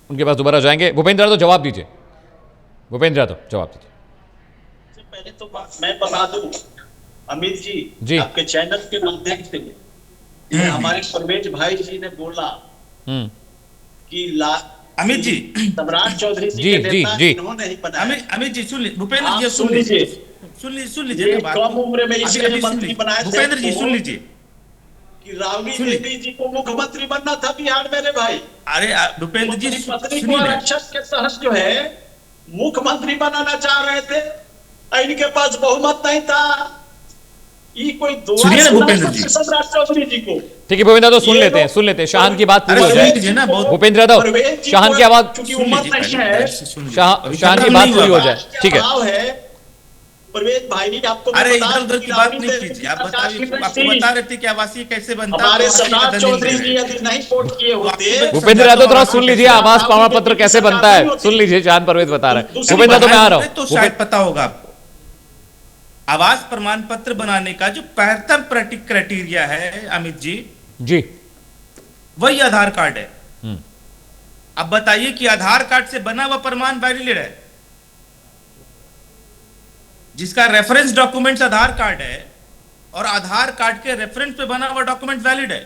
उनके पास दोबारा जाएंगे। भूपेंद्र यादव जवाब दीजिए, भूपेंद्र यादव जवाब दीजिए। पहले तो मैं बता दूं अमित जी, आपके चैनल के माध्यम से हमारे परवेज भाई जी ने बोला कि अमित जी सम्राट चौधरी जी के नेता इन्होंने ही बनाया। अमित जी सुन लीजिए, भूपेंद्र जी सुन लीजिए कम उम्र में इसलिए मंत्री बनाए थे। भूपेंद्र जी सुन लीजिए कि राबड़ी देवी जी को मुख्यमंत्री बनना था बिहार मेरे भाई। अरे भूपेंद्र जी पत्नी को आरक्षण के तहत जो है मुख्यमंत्री बनाना चाह रहे थे, इनके पास बहुमत नहीं था। ये कोई सुनिए ना भूपेंद्र जी, सम्राट चौधरी जी को। ठीक है भूपेंद्र यादव सुन लेते हैं शाहन की बात पूरी हो जाए। भूपेंद्र यादव शाहन की आवाज, शाहन की बात पूरी हो जाए, ठीक है। परवेज भाई ने आपको अरे इधर उधर की बात नहीं कीजिए, आप बताइए, आपको बता रहे थे कि आवासीय कैसे बनता है। हमारे सम्राट चौधरी जी यदि नहीं वोट किए होते। भूपेंद्र यादव थोड़ा सुन लीजिए, आवास प्रमाण पत्र कैसे बनता है सुन लीजिए, शाहन परवेज बता रहा है। भूपेंद्र यादव मैं आ रहा हूँ, तो शायद पता होगा आपको। आवास प्रमाण पत्र बनाने का जो प्रथम क्राइटेरिया है अमित जी, वही आधार कार्ड है। अब बताइए कि आधार कार्ड से बना हुआ प्रमाण वैलिड है, जिसका रेफरेंस डॉक्यूमेंट्स आधार कार्ड है और आधार कार्ड के रेफरेंस पे बना हुआ डॉक्यूमेंट वैलिड है,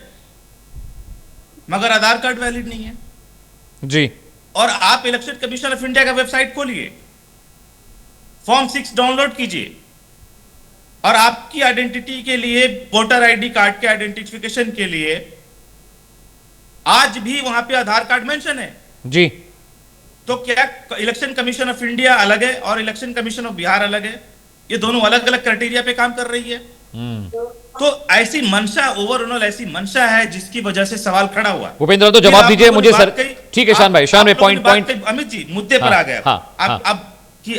मगर आधार कार्ड वैलिड नहीं है जी। और आप इलेक्शन कमीशन ऑफ इंडिया का वेबसाइट खोलिए, फॉर्म 6 डाउनलोड कीजिए और आपकी आइडेंटिटी के लिए, वोटर आईडी कार्ड के आइडेंटिफिकेशन के लिए आज भी वहां पे आधार कार्ड मेंशन है जी। तो क्या इलेक्शन कमीशन ऑफ इंडिया अलग है और इलेक्शन कमीशन ऑफ बिहार अलग है? ये दोनों अलग अलग क्राइटेरिया पे काम कर रही है। तो ऐसी मंशा, ओवरऑल ऐसी मंशा है जिसकी वजह से सवाल खड़ा हुआ। भूपेंद्र तो जवाब दीजिए मुझे सर। ठीक है शान भाई पॉइंट अमित जी मुद्दे पर आ गए।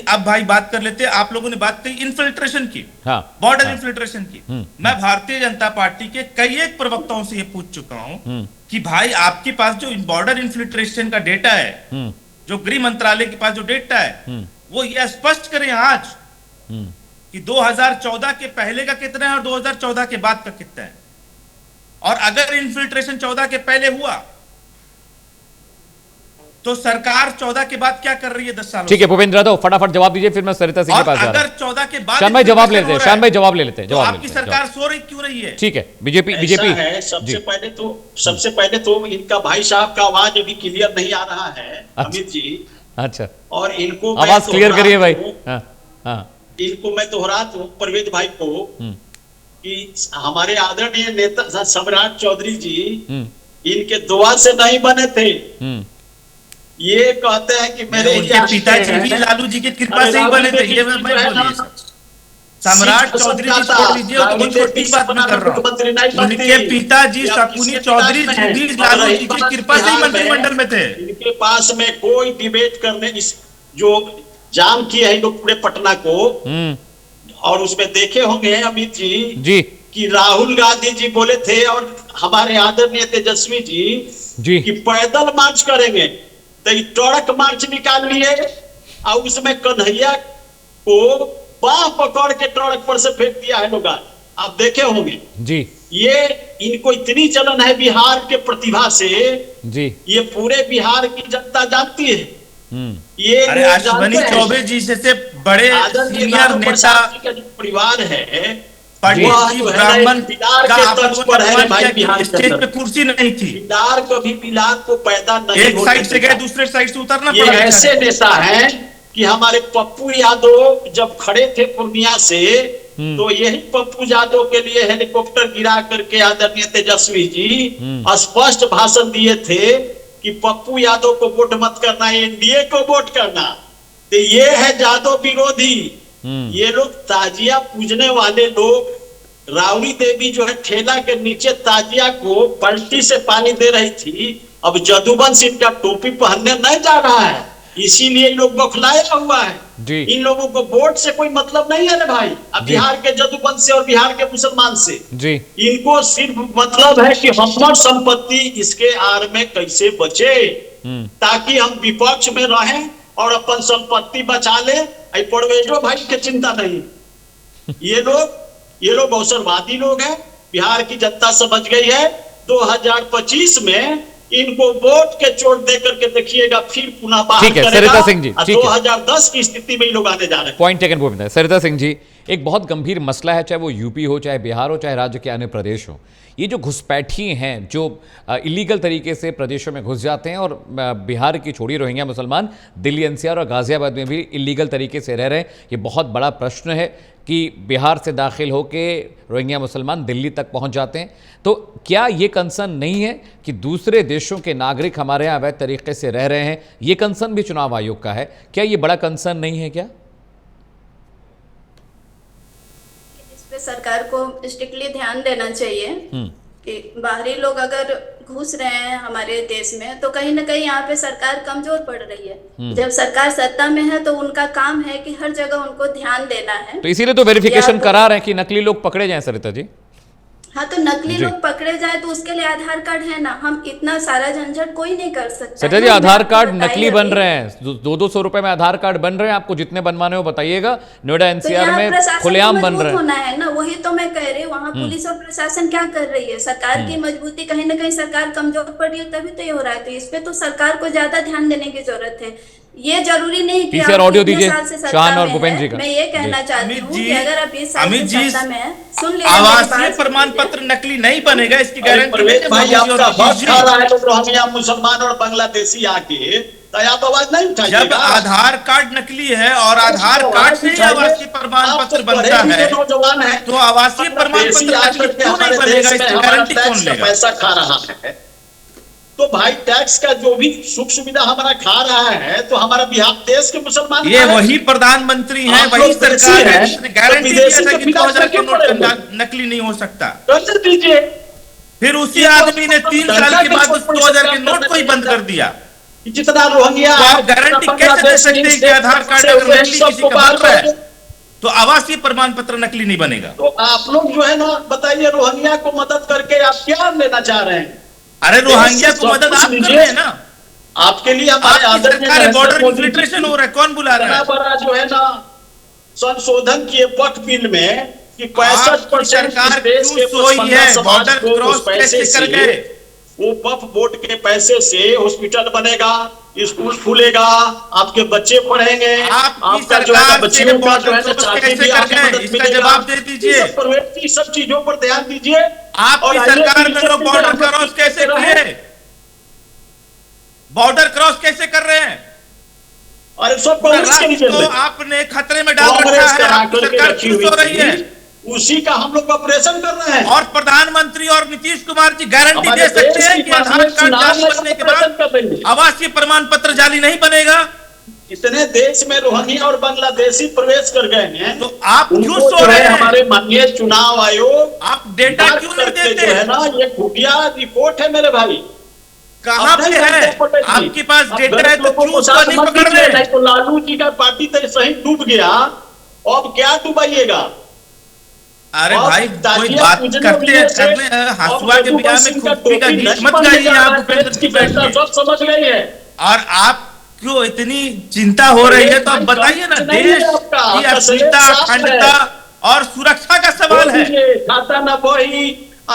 अब भाई बात कर लेते हैं। आप लोगों ने बात कही इन्फिल्ट्रेशन की, बॉर्डर इन्फिल्ट्रेशन की। मैं भारतीय जनता पार्टी के कई एक प्रवक्ताओं से ये पूछ चुका हूं कि भाई आपके पास जो बॉर्डर इन्फिल्ट्रेशन का डेटा है, जो गृह मंत्रालय के पास जो डेटा है, वो ये स्पष्ट करें आज कि 2014 के पहले का कितना है और 2014 के बाद का कितना है। और अगर इन्फिल्ट्रेशन 14 के पहले हुआ तो सरकार 14 के बाद क्या कर रही है 10 सालों? ठीक है भूपेंद्र यादव फटाफट जवाब दीजिए, फिर मैं सरिता सिंह के पास जा रहा हूं। अगर 14 के बाद शान भाई जवाब ले लेते हैं, शान भाई जवाब ले लेते हैं। आपकी सरकार सो रही क्यों रही है? ठीक है बीजेपी सबसे पहले तो इनका भाई साहब का आवाज अभी क्लियर नहीं आ रहा है अमित जी। अच्छा, और इनको आवाज क्लियर करिए भाई। इनको मैं दोहरा दूं परवेज भाई को कि हमारे आदरणीय नेता सम्राट चौधरी जी इनके दुआ से नहीं बने थे। ये कहते हैं कि मेरे पिताजी भी लालू जी की कृपा से ही बने थे। ये सम्राट चौधरी जी छोड़ लीजिए, तो छोटी बात मैं कर रहा हूं। उनके पिताजी शकुनी चौधरी भी लालू जी की कृपा से ही मंत्रिमंडल में थे। इनके पास में कोई डिबेट करने, इस जो जाम किया है लोग पूरे पटना को, और उसमें देखे होंगे अमित जी कि राहुल गांधी जी बोले थे और हमारे आदरणीय तेजस्वी जी कि पैदल मार्च करेंगे, तो ट्रक मार्च निकाल लिए और उसमें कन्हैया को बाह पकड़ के ट्रक पर से फेंक दिया है लोग। आप देखे होंगे जी। ये इनको इतनी जलन है बिहार के प्रतिभा से जी, ये पूरे बिहार की जनता जानती है। ये अश्विनी चौबे जी जैसे बड़े सीनियर नेता का जो परिवार है, ब्राह्मण स्टेज पे कुर्सी नहीं थी, बिलार कभी बिलार को पैदा नहीं, एक साइड से गए दूसरे साइड से उतरना ये ऐसे नेता है कि हमारे पप्पू यादव जब खड़े थे पूर्णिया से, तो यही पप्पू यादव के लिए हेलीकॉप्टर गिरा करके आदरणीय तेजस्वी जी स्पष्ट भाषण दिए थे कि पप्पू यादव को वोट मत करना, एनडीए को वोट करना। तो ये है यादव विरोधी। ये लोग ताजिया पूजने वाले लोग। रावड़ी देवी जो है ठेला के नीचे ताजिया को बाल्टी से पानी दे रही थी, अब जदुवंश इनका टोपी पहनने नहीं जा रहा है। इसीलिए इन लोग बौखलाया हुआ है जी। इन लोगों को वोट से कोई मतलब नहीं है ना भाई। अब बिहार के जदूबंद से और बिहार के मुसलमान से जी इनको सिर्फ मतलब है कि हमारी संपत्ति इसके आड़ में कैसे बचे, ताकि हम विपक्ष में रहें और अपन संपत्ति बचा ले। पड़वेजो भाई के चिंता नहीं। ये लोग अवसरवादी लोग हैं। बिहार की जनता समझ गई है 2025 में इनको वोट के चोट दे करके देखिएगा, फिर पुनः बाहर ठीक है करेगा। सरिता सिंह जी, ठीक है। 2010 की स्थिति में ही लोग आने जा रहे हैं। Point taken Bhupendra. सरिता सिंह जी, एक बहुत गंभीर मसला है, चाहे वो यूपी हो, चाहे बिहार हो, चाहे राज्य के अन्य प्रदेश हो। ये जो घुसपैठी हैं, जो इलीगल तरीके से प्रदेशों में घुस जाते हैं, और बिहार की छोड़िए रोहिंग्या मुसलमान दिल्ली एनसीआर और गाजियाबाद में भी इलीगल तरीके से रह रहे हैं। ये बहुत बड़ा प्रश्न है कि बिहार से दाखिल होके रोहिंग्या मुसलमान दिल्ली तक पहुंच जाते हैं। तो क्या ये कंसर्न नहीं है कि दूसरे देशों के नागरिक हमारे यहाँ अवैध तरीके से रह रहे हैं? ये कंसर्न भी चुनाव आयोग का है। क्या ये बड़ा कंसर्न नहीं है क्या? इस पे सरकार को स्ट्रिक्टली ध्यान देना चाहिए कि बाहरी लोग अगर घुस रहे हैं हमारे देश में तो कहीं ना कहीं यहाँ पे सरकार कमजोर पड़ रही है। जब सरकार सत्ता में है तो उनका काम है कि हर जगह उनको ध्यान देना है। तो इसीलिए तो वेरिफिकेशन करा रहे हैं कि नकली लोग पकड़े जाएं सरिता जी। हाँ, तो नकली लोग पकड़े जाए तो उसके लिए आधार कार्ड है ना। हम इतना सारा झंझट कोई नहीं कर सकता। सरिता जी, आधार कार्ड नकली बन रहे हैं। 200 रुपए में आधार कार्ड बन रहे हैं। आपको जितने बनवाने हो बताइएगा। नोएडा एनसीआर में खुलेआम बन रहे हैं। होना है ना, वही तो मैं कह रही हूँ। वहाँ पुलिस और प्रशासन क्या कर रही है? सरकार की मजबूती, कहीं ना कहीं सरकार कमजोर पड़ रही है, तभी तो ये हो रहा है। तो इस पे तो सरकार को ज्यादा ध्यान देने की जरूरत है। ये जरूरी नहीं कि आप ऑडियो दीजिए शान और भूपेंद्र जी का। मैं ये कहना चाहती हूँ कि अगर आप 20 साल अमित जी, सत्ता में है, सुन लीजिए, आवासीय प्रमाण पत्र नकली नहीं बनेगा, इसकी गारंटी भाई आपका वक्त खा रहा है तो रोहिंग्या मुसलमान और बांग्लादेशी आके तो आप आवाज नहीं उठाइएगा। जब आधार कार्ड नकली है और आधार कार्ड से ही आवासीय प्रमाण पत्र बनता है, तो आवासीय प्रमाण पत्र नकली क्यों नहीं बनेगा? इसकी गारंटी कौन लेगा? पैसा खा रहा है तो भाई टैक्स का जो भी सुख सुविधा हमारा खा रहा है, तो हमारा बिहार देश के मुसलमान ये वही प्रधानमंत्री है, वही सरकार है जिसने गारंटी दिया था कि 2000 के नोट नकली नहीं हो सकता। दीजिए। फिर उसी आदमी ने 3 साल के बाद उस 2000 के नोट को ही बंद कर दिया। जितना रोहिंग्या तो आप गारंटी कैसे दे सकते हैं कि आधार कार्ड अगर नकली किसी का बन रहा है तो आवासीय प्रमाण पत्र नकली नहीं बनेगा? तो आप लोग जो है ना, बताइए रोहिंग्या को मदद करके आप क्या लेना चाह रहे हैं? अरे रोहिंग्या को मदद आप कर रहे हैं ना। आपके लिए हमारे सरकार बॉर्डर इन्फिल्ट्रेशन हो रहा है, कौन बुला रहा है? बड़ा जो है ना संशोधन किए वक्फ बिल में कि 65% देश के बॉर्डर क्रॉस कैसे कर गए? वो वक्फ बोर्ड के पैसे से हॉस्पिटल बनेगा, स्कूल खुलेगा, आपके बच्चे पढ़ेंगे, आपका जो है बच्चियों का जो है चाकरी भी इसका जवाब दे दीजिए। सब चीजों पर ध्यान दीजिए। आपकी सरकार में लोग बॉर्डर क्रॉस कैसे किए? बॉर्डर क्रॉस कैसे कर रहे हैं? और सब कांग्रेस के नीचे तो आपने खतरे में डाल रखा है। आपकी सरकार खुश हो रही है, उसी का हम लोग ऑपरेशन कर रहे हैं। और प्रधानमंत्री और नीतीश कुमार जी गारंटी दे सकते हैं कि आधार कार्ड जाली बनने के बाद आवासीय प्रमाण पत्र जाली नहीं बनेगा। इतने देश में रोहिंग्या और बांग्लादेशी प्रवेश कर गए हैं, तो आप क्यों सो रहे हैं? हमारे माननीय चुनाव आयोग आप डेटा क्यों नहीं देते? जो है ना, ये खुफिया रिपोर्ट है मेरे भाई। कहाँ पे है? आपके पास डेटा है तो क्यों उसको नहीं पकड़ रहे? तो लालू जी का पार्टी तो सही डूब गया, अब क्या डुबाइएगा? अरे भाई, कोई बात करते हैं हसुआ के बिहार में खुफी का गीत मत गाइए आप भूपेंद्र जी बैठ के। सब समझ गई है। और आप क्यों इतनी चिंता हो रही है, तो आप बताइए ना। देश की अस्मिता, अखंडता और सुरक्षा का सवाल है। खाता न वही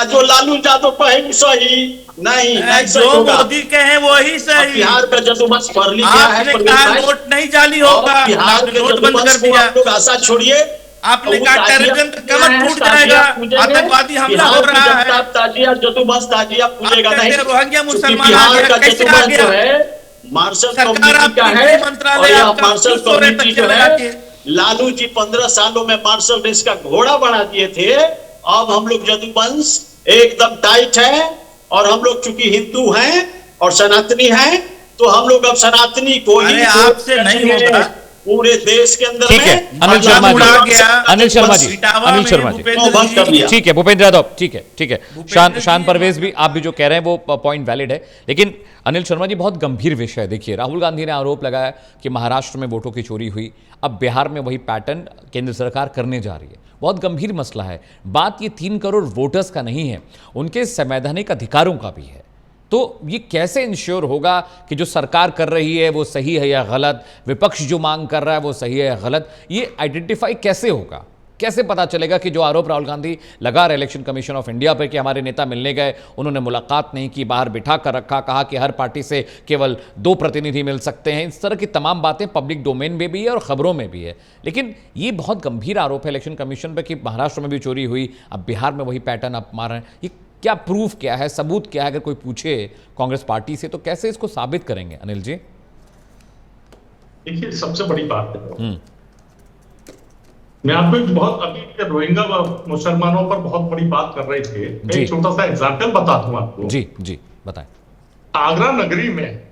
जो लालू यादव कहेंगे सही नहीं, जो मोदी कहे वही सही। बिहार का जदुमत पढ़ लीजिए। आपने कहा नोट नहीं जाली होगा, बिहार के नोट बंद कर दिया। लोग आशा छोड़िए। आपने कहा टेररिज्म का कमर टूट जाएगा, आतंकवादी हमला हो रहा है। ताजिया जदुमस ताजिया पूजेगा नहीं। रोहिंग्या मुसलमान बिहार का जदुमस जो है मार्शल कम्युनिटी का है, और यह मार्शल कम्युनिटी जो है लालू जी 15 सालों में मार्शल देश का घोड़ा बढ़ा दिए थे। अब हम लोग जदुवंश एकदम टाइट है, और हम लोग चूंकि हिंदू हैं और सनातनी हैं, तो हम लोग अब सनातनी को ही आपसे नहीं होगा। पूरे देश के अंदर ठीक है अनिल शर्मा जी, अनिल शर्मा जी, अनिल शर्मा जी, ठीक है भूपेंद्र यादव, ठीक है शान परवेज भी, आप भी जो कह रहे हैं वो पॉइंट वैलिड है, लेकिन अनिल शर्मा जी बहुत गंभीर विषय है। देखिए राहुल गांधी ने आरोप लगाया कि महाराष्ट्र में वोटों की चोरी हुई, अब बिहार में वही पैटर्न केंद्र सरकार करने जा रही है। बहुत गंभीर मसला है। बात ये 3 करोड़ वोटर्स का नहीं है, उनके संवैधानिक अधिकारों का भी है। तो ये कैसे इंश्योर होगा कि जो सरकार कर रही है वो सही है या गलत, विपक्ष जो मांग कर रहा है वो सही है या गलत, ये आइडेंटिफाई कैसे होगा? कैसे पता चलेगा कि जो आरोप राहुल गांधी लगा रहे इलेक्शन कमीशन ऑफ इंडिया पर कि हमारे नेता मिलने गए, उन्होंने मुलाकात नहीं की, बाहर बिठा कर रखा, कहा कि हर पार्टी से केवल 2 प्रतिनिधि मिल सकते हैं, इस तरह की तमाम बातें पब्लिक डोमेन में भी है और खबरों में भी है। लेकिन ये बहुत गंभीर आरोप है इलेक्शन कमीशन पर कि महाराष्ट्र में भी चोरी हुई, अब बिहार में वही पैटर्न आप मार रहे हैं। ये क्या प्रूफ क्या है, सबूत क्या है? अगर कोई पूछे कांग्रेस पार्टी से तो कैसे इसको साबित करेंगे अनिल जी? देखिए सबसे बड़ी बात है, मैं आपको बहुत अभी रोहिंग्या मुसलमानों पर बहुत बड़ी बात कर रहे थे, एक छोटा सा एग्जाम्पल बता दूं आपको। जी बताएं। आगरा नगरी में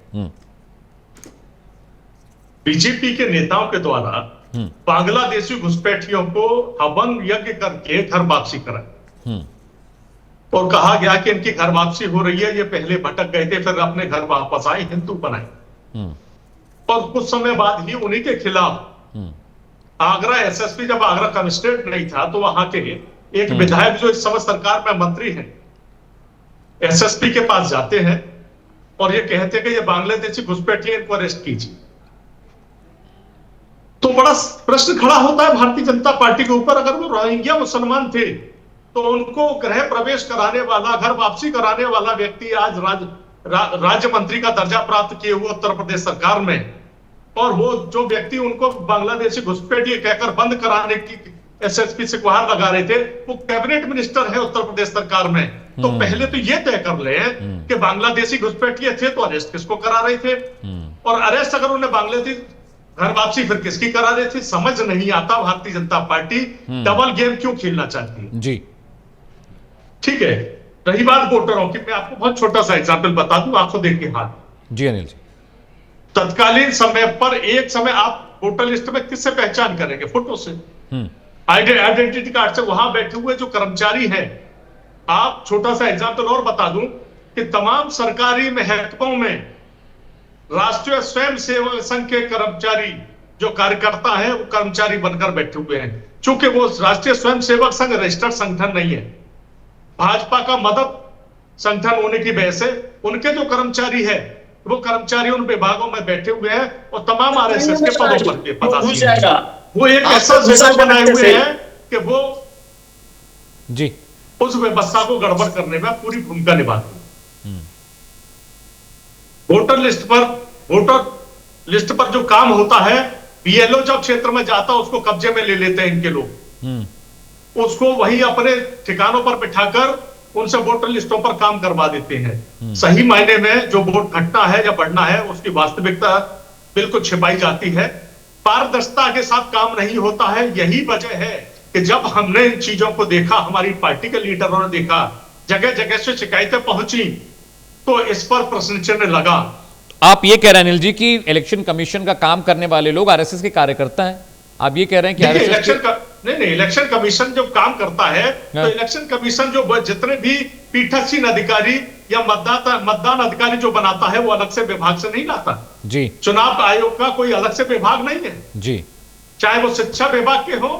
बीजेपी के नेताओं के द्वारा बांग्लादेशी घुसपैठियों को हवन यज्ञ करके घर वापसी कराई और कहा गया कि इनकी घर वापसी हो रही है, ये पहले भटक गए थे फिर अपने घर वापस आए, हिंदू बनाए। और कुछ समय बाद ही उन्हीं के खिलाफ आगरा एसएसपी, जब आगरा कमिश्नरेट नहीं था तो वहां के एक विधायक जो इस समय सरकार में मंत्री हैं, एसएसपी के पास जाते हैं और ये कहते हैं कि ये बांग्लादेशी घुसपैठी है, इनको अरेस्ट कीजिए। तो बड़ा प्रश्न खड़ा होता है भारतीय जनता पार्टी के ऊपर, अगर वो रोहिंग्या मुसलमान थे तो उनको गृह प्रवेश कराने वाला, घर वापसी कराने वाला व्यक्ति आज राज्य मंत्री का दर्जा प्राप्त किए हुए उत्तर प्रदेश सरकार में, और वो जो व्यक्ति उनको बांग्लादेशी घुसपैठी कहकर बंद कराने की एसएसपी से गुहार लगा रहे थे, वो कैबिनेट मिनिस्टर है उत्तर प्रदेश सरकार में। तो पहले तो ये तय कर ले कि बांग्लादेशी घुसपैठी थे तो अरेस्ट किसको करा रहे थे, और अरेस्ट अगर उन्हें बांग्लादेश घर वापसी फिर किसकी करा रहे थे। समझ नहीं आता Bharatiya Janata party double game क्यों खेलना चाहती है। जी ठीक है, रही बात वोटरों की, मैं आपको बहुत छोटा सा एग्जाम्पल बता दूं, आंखों देख के हाथ। जी अनिल जी, तत्कालीन समय पर एक समय आप वोटर लिस्ट में किससे पहचान करेंगे? फोटो से, आइडेंटिटी कार्ड से। वहां बैठे हुए जो कर्मचारी हैं, आप छोटा सा एग्जाम्पल और बता दूं कि तमाम सरकारी महकमों में राष्ट्रीय स्वयं सेवक संघ के कर्मचारी जो कार्यकर्ता हैं वो कर्मचारी बनकर बैठे हुए हैं। चूंकि वो राष्ट्रीय स्वयं सेवक संघ रजिस्टर्ड संगठन नहीं है, भाजपा का मदद संगठन होने की वजह से उनके जो कर्मचारी है वो कर्मचारी उन विभागों में बैठे हुए हैं और तमाम आरएसएस के पदों पर पदाधिकारी, वो एक ऐसा सिस्टम बनाए हुए हैं कि वो जी उस व्यवस्था को गड़बड़ करने में पूरी भूमिका निभाते हैं। वोटर लिस्ट पर जो काम होता है, बीएलओ जब क्षेत्र में जाता है उसको कब्जे में ले लेते हैं इनके लोग, उसको वही अपने ठिकानों पर बिठाकर उनसे वोटर लिस्टों पर काम करवा देते हैं। सही मायने में जो वोट घटना है या बढ़ना है उसकी वास्तविकता बिल्कुल छिपाई जाती है, पारदर्शिता के साथ काम नहीं होता है। यही वजह है कि जब हमने इन चीजों को देखा, हमारी पार्टी के लीडरों ने देखा, जगह जगह से शिकायतें पहुंची, तो इस पर प्रश्न चिन्ह लगा। आप ये कह रहे हैं अनिल जी कि इलेक्शन कमीशन का काम करने वाले लोग आरएसएस के कार्यकर्ता हैं? आप ये कह रहे हैं कि आरएसएस नहीं, इलेक्शन कमीशन जब काम करता है तो इलेक्शन कमीशन जो जितने भी पीठासीन अधिकारी या मतदान अधिकारी जो बनाता है वो अलग से विभाग से नहीं लाता जी। चुनाव आयोग का कोई अलग से विभाग नहीं है जी, चाहे वो शिक्षा विभाग के हो,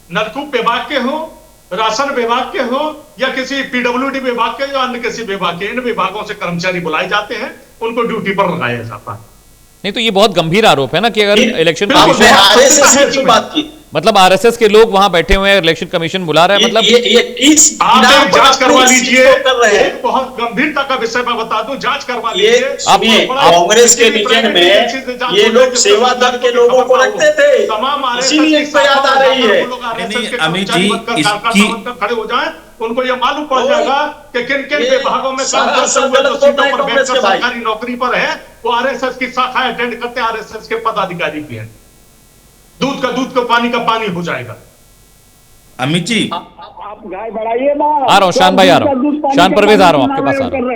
नलकूप विभाग के हो, राशन विभाग के हो या किसी पीडब्ल्यूडी विभाग के या अन्य किसी विभाग के। इन विभागों से कर्मचारी बुलाए जाते हैं, उनको ड्यूटी पर लगाया जाता है। नहीं तो ये बहुत गंभीर आरोप है ना कि अगर इलेक्शन कमीशन आरएसएस की बात की, मतलब आरएसएस के लोग वहां बैठे हुए हैं, इलेक्शन कमीशन बुला रहा है, मतलब आप जांच करवा लीजिए। एक बहुत गंभीरता का विषय मैं बता दूं, जांच करवा लीजिए। कांग्रेस के रीजन में ये लोग सेवा दल के लोगों को रखते थे, इसीलिए इनको याद आ रही है। अमित जी खड़े हो जाए, उनको ये मालूम पड़ जाएगा कि किन किन विभागों में काम करते हुए जो सीटों पर बैठकर सरकारी नौकरी पर है वो आरएसएस की शाखा अटेंड करते हैं, आरएसएस के पदाधिकारी भी हैं। दूध का दूध, का पानी का पानी हो जाएगा। अमित जी आप गाय बढ़ाइए ना। आ रहा हूँ शान भाई, आ रहा हूँ, शान परवेज आ रहा हूँ, आपके पास आ रहा हूँ।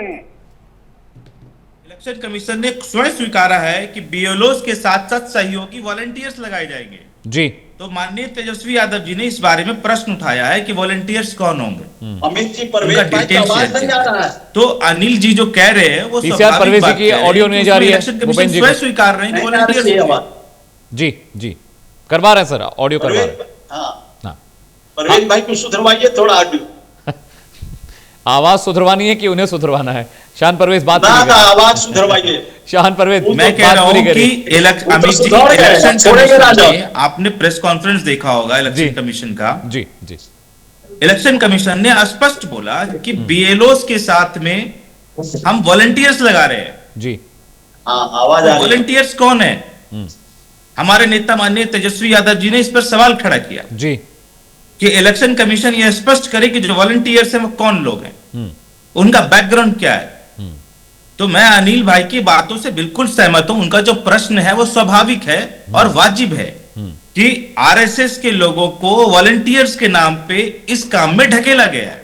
इलेक्शन कमीशन ने स्वयं स्वीकारा है कि बीएलओ के साथ साथ सहयोगी वॉलंटियर्स लगाए जाएंगे। जी, तो माननीय तेजस्वी यादव जी ने इस बारे में प्रश्न उठाया है कि वॉलंटियर्स कौन होंगे। अमित जी, परवेज भाई की आवाज नहीं आ रहा है। तो अनिल जी जो कह रहे हैं वो पीसीआर परवेज जी की ऑडियो नहीं जा रही है, भूपेंद्र जी स्वयं स्वीकार रहे हैं कि वॉलंटियर्स। जी जी करवा रहे हैं सर, ऑडियो करवा रहे हैं। हाँ, परवेज भाई को सुधरवाइए थोड़ा ऑडियो। आवाज सुधरवानी है कि उन्हें सुधरवाना है? शान परवेज बात ना आवाज सुधरवाइए। शान परवेज मैं कह रहा हूं कि इलेक्शन कमीशन, आपने प्रेस कॉन्फ्रेंस देखा होगा इलेक्शन कमीशन का। जी जी, इलेक्शन कमीशन ने स्पष्ट बोला कि बीएलओस के साथ में हम वॉलंटियर्स लगा रहे हैं। जी आवाज आ रही है। वॉलंटियर्स कौन है? हमारे नेता माननीय तेजस्वी यादव जी ने इस पर सवाल खड़ा किया जी कि इलेक्शन कमीशन यह स्पष्ट करे कि जो वॉलंटियर्स हैं वो कौन लोग हैं, उनका बैकग्राउंड क्या है। तो मैं अनिल भाई की बातों से बिल्कुल सहमत हूं। उनका जो प्रश्न है वो स्वाभाविक है और वाजिब है कि आरएसएस के लोगों को वॉलंटियर्स के नाम पे इस काम में ढकेला गया है।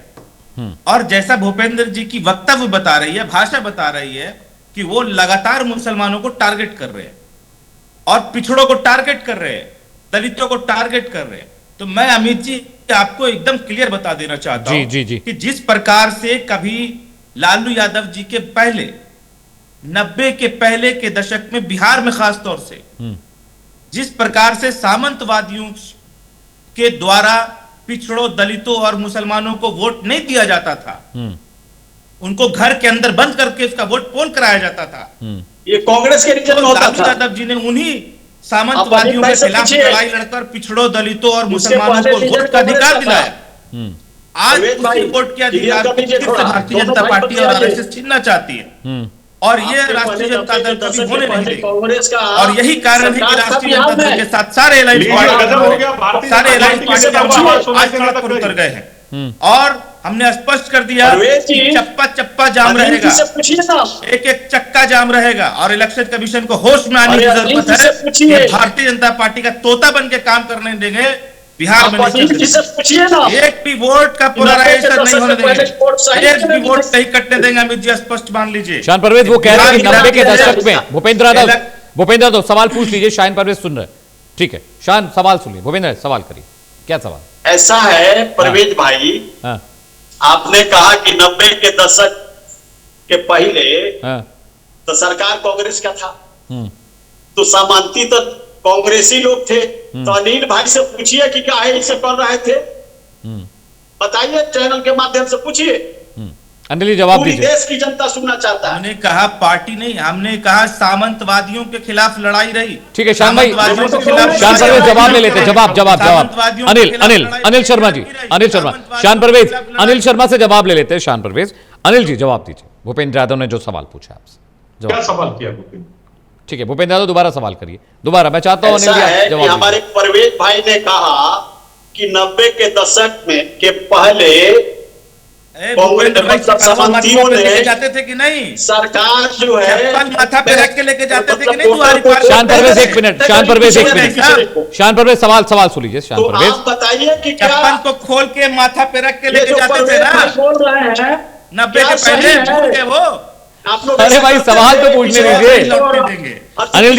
और जैसा भूपेंद्र जी की वक्तव्य बता रही है, भाषा बता रही है कि वो लगातार मुसलमानों को टारगेट कर रहे हैं और पिछड़ों को टारगेट कर रहे हैं, दलितों को टारगेट कर रहे हैं। तो मैं अमित जी आपको एकदम क्लियर बता देना चाहता हूं कि जिस प्रकार से कभी लालू यादव जी के पहले 90 के पहले के दशक में बिहार में खास तौर से जिस प्रकार से सामंतवादियों के द्वारा पिछड़ों, दलितों और मुसलमानों को वोट नहीं दिया जाता था, उनको घर के अंदर बंद करके उसका वोट पोल कराया जाता था, ये कांग्रेस के रीजन में होता लालू था। यादव जी ने उन्हीं सामंतवादियों के खिलाफ लड़ाई लड़कर पिछड़ों, दलितों और मुसलमानों को वोट का अधिकार दिलाया। आज उसी वोट के अधिकार को फिर से भारतीय जनता पार्टी और आरएसएस छीनना चाहती है और ये राष्ट्रीय जनता दल कभी होने नहीं देगी। और यही कारण है कि राष्ट्रीय जनता दल के साथ सारे अलायंस पार्टी आज सड़क पर उतर गए हैं और हमने स्पष्ट कर दिया कि चप्पा चप्पा जाम रहेगा, एक एक चक्का जाम रहेगा और इलेक्शन कमीशन को होश में आने की जरूरत है। भारतीय जनता पार्टी का तोता बन के काम करने देंगे बिहार में नहीं। एक भी वोट का पोलराइजेशन नहीं होने देंगे, एक भी वोट नहीं कटने देंगे। अमित जी स्पष्ट मान लीजिए। शान परवेज वो कह रहे हैं कि 90 के दशक में भूपेंद्र यादव सवाल पूछ लीजिए, शान परवेज सुन रहे। ठीक है शान, सवाल सुनिए, भूपेंद्र सवाल करिए, क्या सवाल? ऐसा है परवेज भाई, आपने कहा कि 90 के दशक के पहले तो सरकार कांग्रेस का था, तो सामंती तो कांग्रेसी लोग थे। तो अनिल भाई से पूछिए कि क्या है इसे कर रहे थे, बताइए, चैनल के माध्यम से पूछिए। अनिल जी जवाब दीजिए। देश की जनता सुनना चाहता है। हमने कहा पार्टी नहीं, हमने कहा सामंतवादियों के खिलाफ लड़ाई रही। ठीक है शान भाई, शान परवेज जवाब ले लेते, जवाब अनिल शर्मा जी, शान परवेज अनिल शर्मा से जवाब ले लेते हैं। शान परवेज, अनिल जी जवाब दीजिए। भूपेंद्र यादव ने जो सवाल पूछा आपसे, क्या सवाल किया? ठीक है भूपेंद्र यादव दोबारा सवाल करिए, दोबारा मैं चाहता हूं अनिल जवाब। हमारे परवेज भाई ने कहा कि 90 के दशक में के पहले लेके जाते थे कि नहीं, सरकार जो है माथा पे रख के लेके जाते थे कि नहीं तुम्हारी पार्टी? शान परवेज एक मिनट, शान परवेज सवाल सुन लीजिए। शान परवेज बताइए कि चप्पल को खोल के माथा पे रख के लेके जाते थे ना बोल रहे हैं 90 के पहले भूल गए वो। अरे भाई सवाल तो पूछने दीजिए। अनिल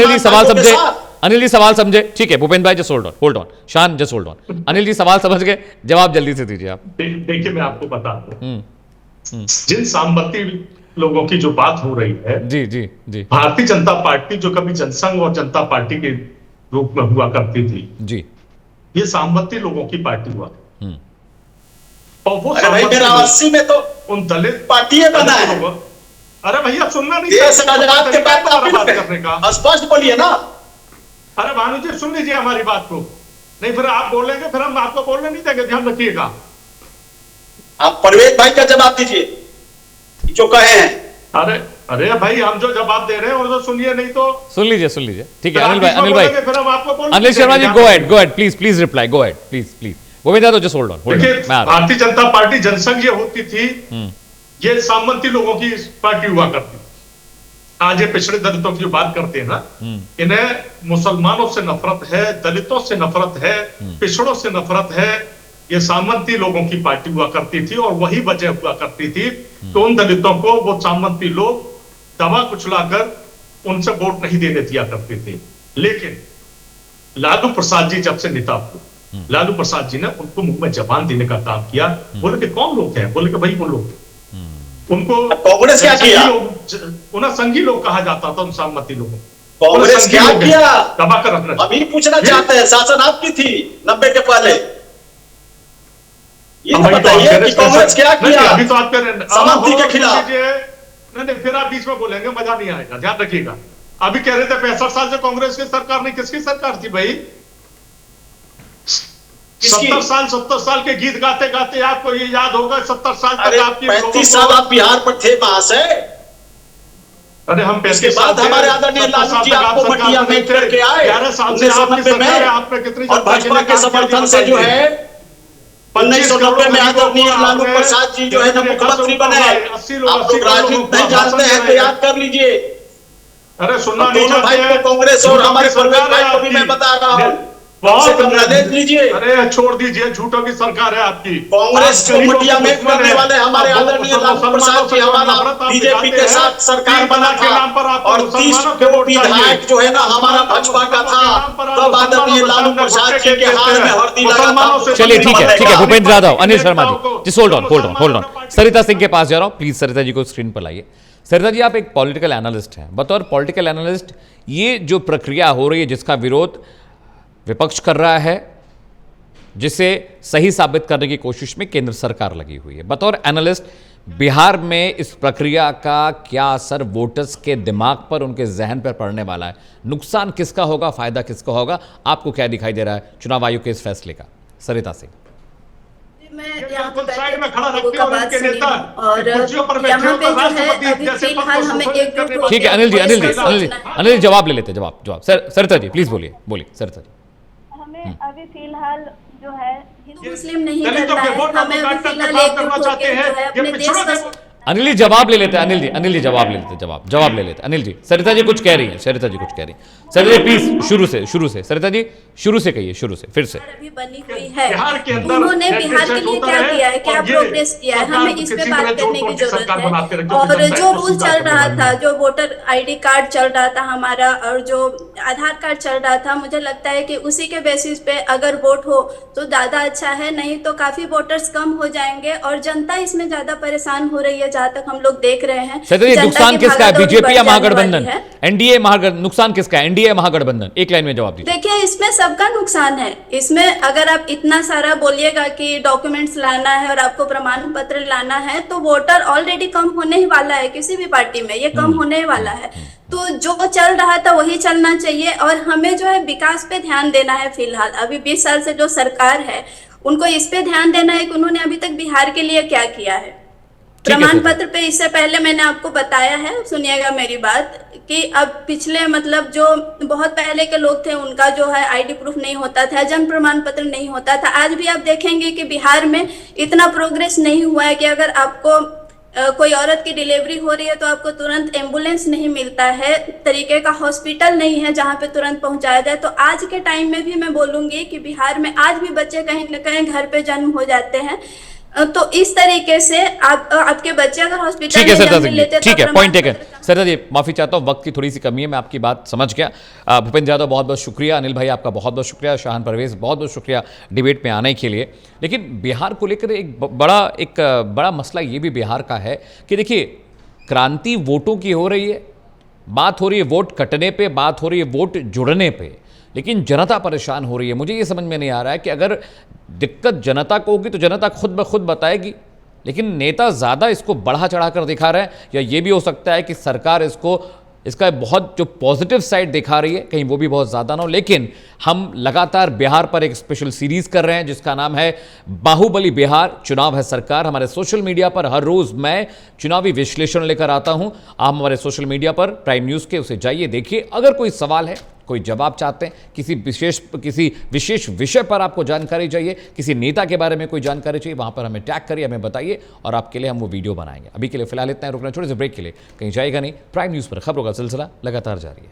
जी सवाल समझे, अनिल जी सवाल समझे। ठीक है भूपेंद्र भाई जस्ट होल्ड ऑन, शान जस्ट होल्ड ऑन। अनिल जी सवाल समझ गए, जवाब जल्दी से दीजिए आप। देखिए मैं आपको बताता हूं, जिन सामंती लोगों की जो बात हो रही है, जी जी जी, भारतीय जनता पार्टी जो कभी जनसंघ और जनता पार्टी के रूप में हुआ करती थी जी, ये सामंती लोगों की पार्टी हुआ और वो 80 में तो उन दलित पार्टी बना है। अरे भैया सुनना नहीं, के बात करने का स्पष्ट बोलिए ना। अरे भानु जी सुन लीजिए हमारी बात को, नहीं फिर आप बोलेंगे, फिर हम आपको बोलने नहीं देंगे, ध्यान रखिएगा। आप परवेज भाई का जवाब दीजिए जो कहे हैं। अरे भाई हम जो जवाब दे रहे हैं और जो सुनिए, नहीं तो सुन लीजिए। ठीक है अनिल भाई, Anil Sharma ji go ahead please reply, go ahead please. Govinda तो just hold on. Bharatiya Janata party Jansangh ये होती थी, ये सामंती लोगों की पार्टी हुआ करती थी। आज ये पिछड़े दलितों की जो बात करते हैं ना, इन्हें मुसलमानों से नफरत है, दलितों से नफरत है, पिछड़ों से नफरत है। ये सामंती लोगों की पार्टी हुआ करती थी और वही वजह हुआ करती थी तो उन दलितों को वो सामंती लोग दबा कुचलाकर उनसे वोट नहीं देने दिया करते थे। लेकिन लालू प्रसाद जी जब से नेता हुए, लालू प्रसाद जी ने उनको मुंह में जबान देने का काम किया। बोले कि कौन लोग हैं? बोले कि भाई वो लोग। उनको कांग्रेस क्या किया? उन्हें संघी लोग कहा जाता था, उन सहमति लोगों। कांग्रेस क्या किया? दबा कर रखना। अभी पूछना चाहते हैं, शासन आपकी थी 90 के पहले, ये तो बताइए कि कांग्रेस क्या किया अभी तो आप कह रहे हैं समाप्ति के खिलाफ। नहीं, फिर आप बीच में बोलेंगे, मजा नहीं आएगा, ध्यान रखिएगा। अभी कह रहे थे 65 साल से कांग्रेस की सरकार नहीं, किसकी सरकार थी भाई? 70 साल के गीत गाते गाते आपको ये याद होगा 70 साल तक आपकी 35 साल आप बिहार पर थे महाशय। अरे हम इसके बाद हमारे आदरणीय लालू जी आपको मटिया में करके आए 1990 में, आपने कितनी और भाजपा के समर्थन से जो है 1990 में आदरणीय लालू प्रसाद जी जो है ना मुख्यमंत्री बने। आप लोग राजनीति नहीं जानते हैं तो याद कर लीजिए। अरे सुनना दोनों भाई को कांग्रेस और हमारे परवेज भाई को भी मैं बता रहा हूँ, देख लीजिए। अरे छोड़ दीजिए, झूठों की सरकार है आपकी। कांग्रेस को मुठिया में करने वाले हमारे आदरणीय लालू प्रसाद जी हमारा बीजेपी के साथ सरकार बना था, और 30 विधायक जो है ना हमारा भाजपा का था, तब आदरणीय लालू प्रसाद जी के हाथ में हल्दी लगा था। चलिए ठीक है भूपेंद्र यादव, अनिल शर्मा जी होल्ड ऑन। सरिता सिंह के पास जा रहा हूं, प्लीज सरिता जी को स्क्रीन पर लाइए। सरिता जी, आप एक पॉलिटिकल एनालिस्ट हैं, बतौर पॉलिटिकल एनालिस्ट ये जो प्रक्रिया हो रही है जिसका विरोध विपक्ष कर रहा है, जिसे सही साबित करने की कोशिश में केंद्र सरकार लगी हुई है, बतौर एनालिस्ट बिहार में इस प्रक्रिया का क्या असर वोटर्स के दिमाग पर, उनके जहन पर पड़ने वाला है? नुकसान किसका होगा, फायदा किसका होगा? आपको क्या दिखाई दे रहा है चुनाव आयोग के इस फैसले का? सरिता सिंह। मैं यहाँ पे साइड में खड़ा रखते हैं और यहाँ पे जो है अभी फिलहाल हमें एक ठीक है अनिल जी जवाब ले लेते, जवाब सरिता जी प्लीज बोलिए सरिता जी। हमें अभी फिलहाल जो है हिंदू मुस्लिम नहीं करना है, हमें अभी फिलहाल एकजुट होकर जो है अपने देश का। अनिल जी जवाब ले लेते हैं, अनिल जी जवाब ले लेते अनिल जी। सरिता जी कुछ कह रही हैं, सरिता जी प्लीज शुरू से सरिता जी शुरू से कहिए, शुरू से फिर से। अभी बनी हुई है, उन्होंने बिहार के लिए क्या किया है, क्या प्रोग्रेस किया है, हमें इस पे बात करने की जरूरत है। और जो रूल चल रहा था, जो वोटर ID कार्ड चल रहा था हमारा, और जो आधार कार्ड चल रहा था, मुझे लगता है कि उसी के बेसिस पे अगर वोट हो तो ज्यादा अच्छा है, नहीं तो काफी वोटर्स कम हो जाएंगे और जनता इसमें ज्यादा परेशान हो रही है, जहाँ तक हम लोग देख रहे हैं। नुकसान किसका है, बीजेपी या महागठबंधन? एनडीए नुकसान किसका है, एनडीए महागठबंधन? एक लाइन में जवाब दीजिए। देखिए इसमें सबका नुकसान है। इसमें अगर आप इतना सारा बोलिएगा कि डॉक्यूमेंट्स लाना है और आपको प्रमाण पत्र लाना है, तो वोटर ऑलरेडी कम होने ही वाला है, किसी भी पार्टी में ये कम होने ही वाला है। तो जो चल रहा था वही चलना चाहिए, और हमें जो है विकास पे ध्यान देना है। फिलहाल अभी 20 साल से जो सरकार है उनको इस पे ध्यान देना है कि उन्होंने अभी तक बिहार के लिए क्या किया है। प्रमाण पत्र पे इससे पहले मैंने आपको बताया है, सुनिएगा मेरी बात, कि अब पिछले मतलब जो बहुत पहले के लोग थे उनका जो है ID प्रूफ नहीं होता था, जन्म प्रमाण पत्र नहीं होता था। आज भी आप देखेंगे कि बिहार में इतना प्रोग्रेस नहीं हुआ है कि अगर आपको कोई औरत की डिलीवरी हो रही है तो आपको तुरंत एम्बुलेंस नहीं मिलता है, तरीके का हॉस्पिटल नहीं है जहां पे तुरंत पहुंचाया जाए। तो आज के टाइम में भी मैं बोलूंगी कि बिहार में आज भी बच्चे कहीं न कहीं घर पे जन्म हो जाते हैं। तो इस तरीके से आपके बच्चे अगर हॉस्पिटल में जन्म लेते हैं, ठीक है, पॉइंट टेकन। सरिता जी माफी चाहता हूँ, वक्त की थोड़ी सी कमी है, मैं आपकी बात समझ गया। भूपेंद्र यादव बहुत बहुत शुक्रिया, अनिल भाई आपका बहुत बहुत शुक्रिया, शाहन परवेज बहुत बहुत शुक्रिया डिबेट में आने के लिए। लेकिन बिहार को लेकर एक बड़ा मसला ये भी बिहार का है कि देखिए क्रांति वोटों की हो रही है, बात हो रही है वोट कटने पे, बात हो रही है वोट जुड़ने पे, लेकिन जनता परेशान हो रही है। मुझे ये समझ में नहीं आ रहा है कि अगर दिक्कत जनता को होगी तो जनता खुद ब खुद बताएगी, लेकिन नेता ज़्यादा इसको बढ़ा चढ़ा कर दिखा रहे हैं, या ये भी हो सकता है कि सरकार इसका बहुत जो पॉजिटिव साइड दिखा रही है कहीं वो भी बहुत ज़्यादा ना हो। लेकिन हम लगातार बिहार पर एक स्पेशल सीरीज़ कर रहे हैं जिसका नाम है बाहुबली बिहार, चुनाव है सरकार। हमारे सोशल मीडिया पर हर रोज़ मैं चुनावी विश्लेषण लेकर आता हूं। आप हमारे सोशल मीडिया पर प्राइम न्यूज़ के उसे जाइए, देखिए। अगर कोई सवाल है, कोई जवाब चाहते हैं, किसी विशेष विषय पर आपको जानकारी चाहिए, किसी नेता के बारे में कोई जानकारी चाहिए, वहां पर हमें टैग करिए, हमें बताइए और आपके लिए हम वो वीडियो बनाएंगे। अभी के लिए फिलहाल इतना है, रुकना छोटे से ब्रेक के लिए कहीं जाएगा नहीं। प्राइम न्यूज़ पर खबरों का सिलसिला लगातार जारी है।